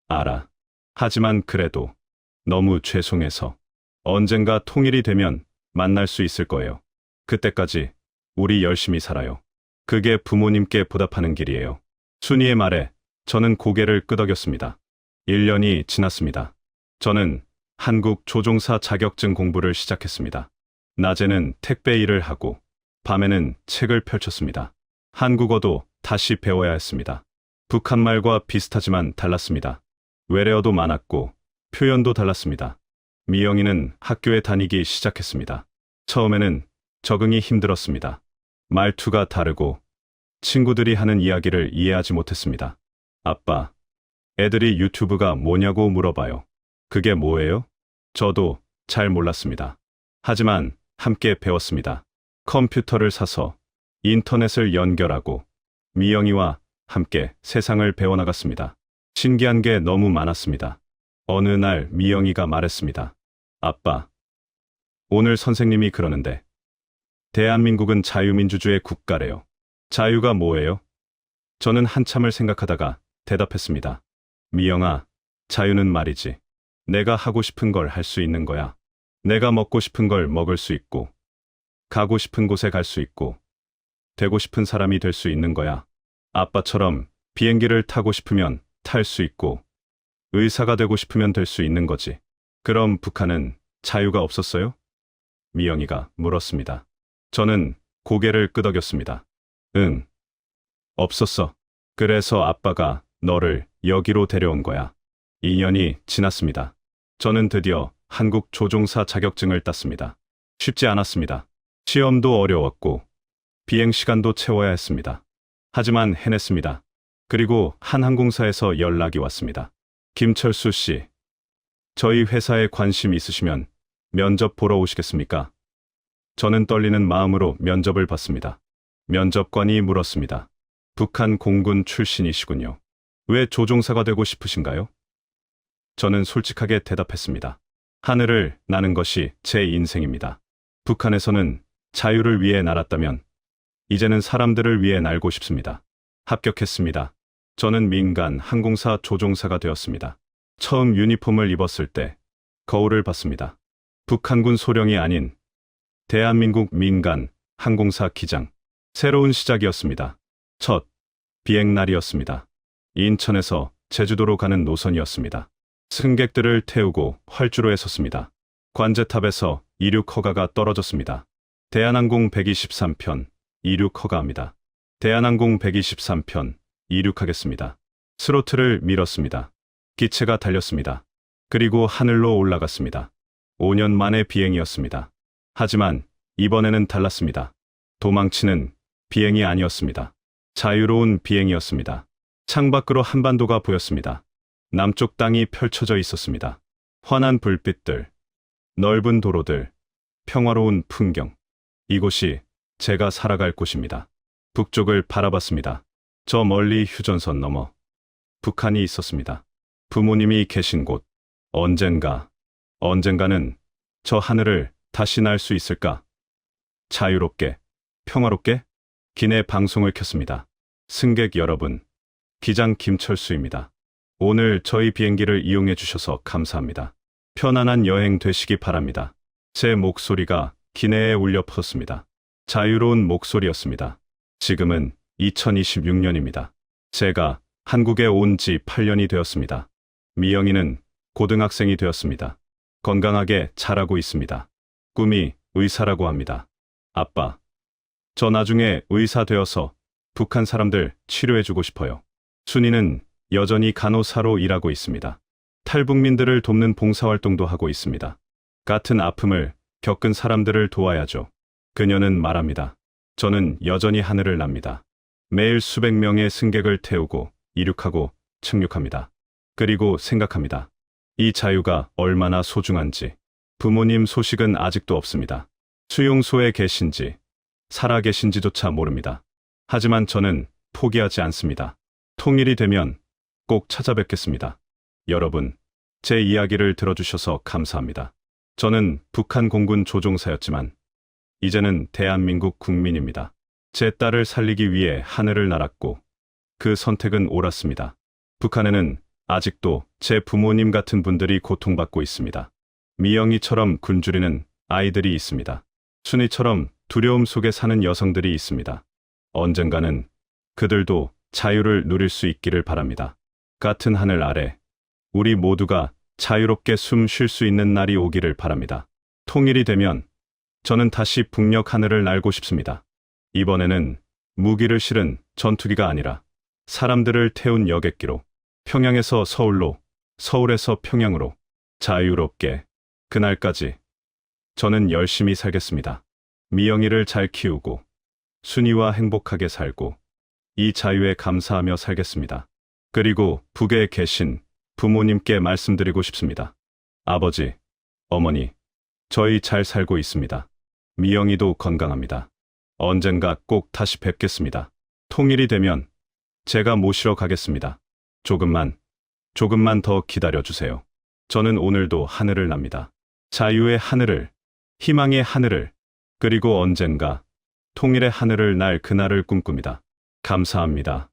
알아. 하지만 그래도 너무 죄송해서. 언젠가 통일이 되면 만날 수 있을 거예요. 그때까지 우리 열심히 살아요. 그게 부모님께 보답하는 길이에요. 순이의 말에 저는 고개를 끄덕였습니다. 1년이 지났습니다. 저는 한국 조종사 자격증 공부를 시작했습니다. 낮에는 택배 일을 하고 밤에는 책을 펼쳤습니다. 한국어도 다시 배워야 했습니다. 북한말과 비슷하지만 달랐습니다. 외래어도 많았고 표현도 달랐습니다. 미영이는 학교에 다니기 시작했습니다. 처음에는 적응이 힘들었습니다. 말투가 다르고 친구들이 하는 이야기를 이해하지 못했습니다. 아빠, 애들이 유튜브가 뭐냐고 물어봐요. 그게 뭐예요? 저도 잘 몰랐습니다. 하지만 함께 배웠습니다. 컴퓨터를 사서 인터넷을 연결하고 미영이와 함께 세상을 배워나갔습니다. 신기한 게 너무 많았습니다. 어느 날 미영이가 말했습니다. 아빠, 오늘 선생님이 그러는데 대한민국은 자유민주주의 국가래요. 자유가 뭐예요? 저는 한참을 생각하다가 대답했습니다. 미영아, 자유는 말이지. 내가 하고 싶은 걸 할 수 있는 거야. 내가 먹고 싶은 걸 먹을 수 있고, 가고 싶은 곳에 갈 수 있고, 되고 싶은 사람이 될 수 있는 거야. 아빠처럼 비행기를 타고 싶으면 탈 수 있고, 의사가 되고 싶으면 될 수 있는 거지. 그럼 북한은 자유가 없었어요? 미영이가 물었습니다. 저는 고개를 끄덕였습니다. 응, 없었어. 그래서 아빠가 너를 여기로 데려온 거야. 2년이 지났습니다. 저는 드디어 한국 조종사 자격증을 땄습니다. 쉽지 않았습니다. 시험도 어려웠고 비행 시간도 채워야 했습니다. 하지만 해냈습니다. 그리고 한 항공사에서 연락이 왔습니다. 김철수 씨, 저희 회사에 관심 있으시면 면접 보러 오시겠습니까? 저는 떨리는 마음으로 면접을 봤습니다. 면접관이 물었습니다. 북한 공군 출신이시군요. 왜 조종사가 되고 싶으신가요? 저는 솔직하게 대답했습니다. 하늘을 나는 것이 제 인생입니다. 북한에서는 자유를 위해 날았다면 이제는 사람들을 위해 날고 싶습니다. 합격했습니다. 저는 민간 항공사 조종사가 되었습니다. 처음 유니폼을 입었을 때 거울을 봤습니다. 북한군 소령이 아닌 대한민국 민간 항공사 기장. 새로운 시작이었습니다. 첫 비행날이었습니다. 인천에서 제주도로 가는 노선이었습니다. 승객들을 태우고 활주로에 섰습니다. 관제탑에서 이륙 허가가 떨어졌습니다. 대한항공 123편 이륙 허가합니다. 대한항공 123편 이륙하겠습니다. 스로틀을 밀었습니다. 기체가 달렸습니다. 그리고 하늘로 올라갔습니다. 5년 만의 비행이었습니다. 하지만 이번에는 달랐습니다. 도망치는 비행이 아니었습니다. 자유로운 비행이었습니다. 창밖으로 한반도가 보였습니다. 남쪽 땅이 펼쳐져 있었습니다. 환한 불빛들, 넓은 도로들, 평화로운 풍경. 이곳이 제가 살아갈 곳입니다. 북쪽을 바라봤습니다. 저 멀리 휴전선 너머 북한이 있었습니다. 부모님이 계신 곳. 언젠가는 저 하늘을 다시 날 수 있을까? 자유롭게, 평화롭게? 기내 방송을 켰습니다. 승객 여러분, 기장 김철수입니다. 오늘 저희 비행기를 이용해 주셔서 감사합니다. 편안한 여행 되시기 바랍니다. 제 목소리가 기내에 울려 퍼졌습니다. 자유로운 목소리였습니다. 지금은 2026년입니다. 제가 한국에 온 지 8년이 되었습니다. 미영이는 고등학생이 되었습니다. 건강하게 자라고 있습니다. 꿈이 의사라고 합니다. 아빠, 저 나중에 의사 되어서 북한 사람들 치료해주고 싶어요. 순이는 여전히 간호사로 일하고 있습니다. 탈북민들을 돕는 봉사활동도 하고 있습니다. 같은 아픔을 겪은 사람들을 도와야죠. 그녀는 말합니다. 저는 여전히 하늘을 납니다. 매일 수백 명의 승객을 태우고 이륙하고 착륙합니다. 그리고 생각합니다. 이 자유가 얼마나 소중한지. 부모님 소식은 아직도 없습니다. 수용소에 계신지, 살아 계신지조차 모릅니다. 하지만 저는 포기하지 않습니다. 통일이 되면 꼭 찾아뵙겠습니다. 여러분, 제 이야기를 들어주셔서 감사합니다. 저는 북한 공군 조종사였지만 이제는 대한민국 국민입니다. 제 딸을 살리기 위해 하늘을 날았고 그 선택은 옳았습니다. 북한에는 아직도 제 부모님 같은 분들이 고통받고 있습니다. 미영이처럼 굶주리는 아이들이 있습니다. 순이처럼 두려움 속에 사는 여성들이 있습니다. 언젠가는 그들도 자유를 누릴 수 있기를 바랍니다. 같은 하늘 아래 우리 모두가 자유롭게 숨 쉴 수 있는 날이 오기를 바랍니다. 통일이 되면 저는 다시 북녘 하늘을 날고 싶습니다. 이번에는 무기를 실은 전투기가 아니라 사람들을 태운 여객기로, 평양에서 서울로, 서울에서 평양으로, 자유롭게. 그날까지 저는 열심히 살겠습니다. 미영이를 잘 키우고 순이와 행복하게 살고 이 자유에 감사하며 살겠습니다. 그리고 북에 계신 부모님께 말씀드리고 싶습니다. 아버지, 어머니, 저희 잘 살고 있습니다. 미영이도 건강합니다. 언젠가 꼭 다시 뵙겠습니다. 통일이 되면 제가 모시러 가겠습니다. 조금만 더 기다려주세요. 저는 오늘도 하늘을 납니다. 자유의 하늘을, 희망의 하늘을, 그리고 언젠가 통일의 하늘을 날 그날을 꿈꿉니다. 감사합니다.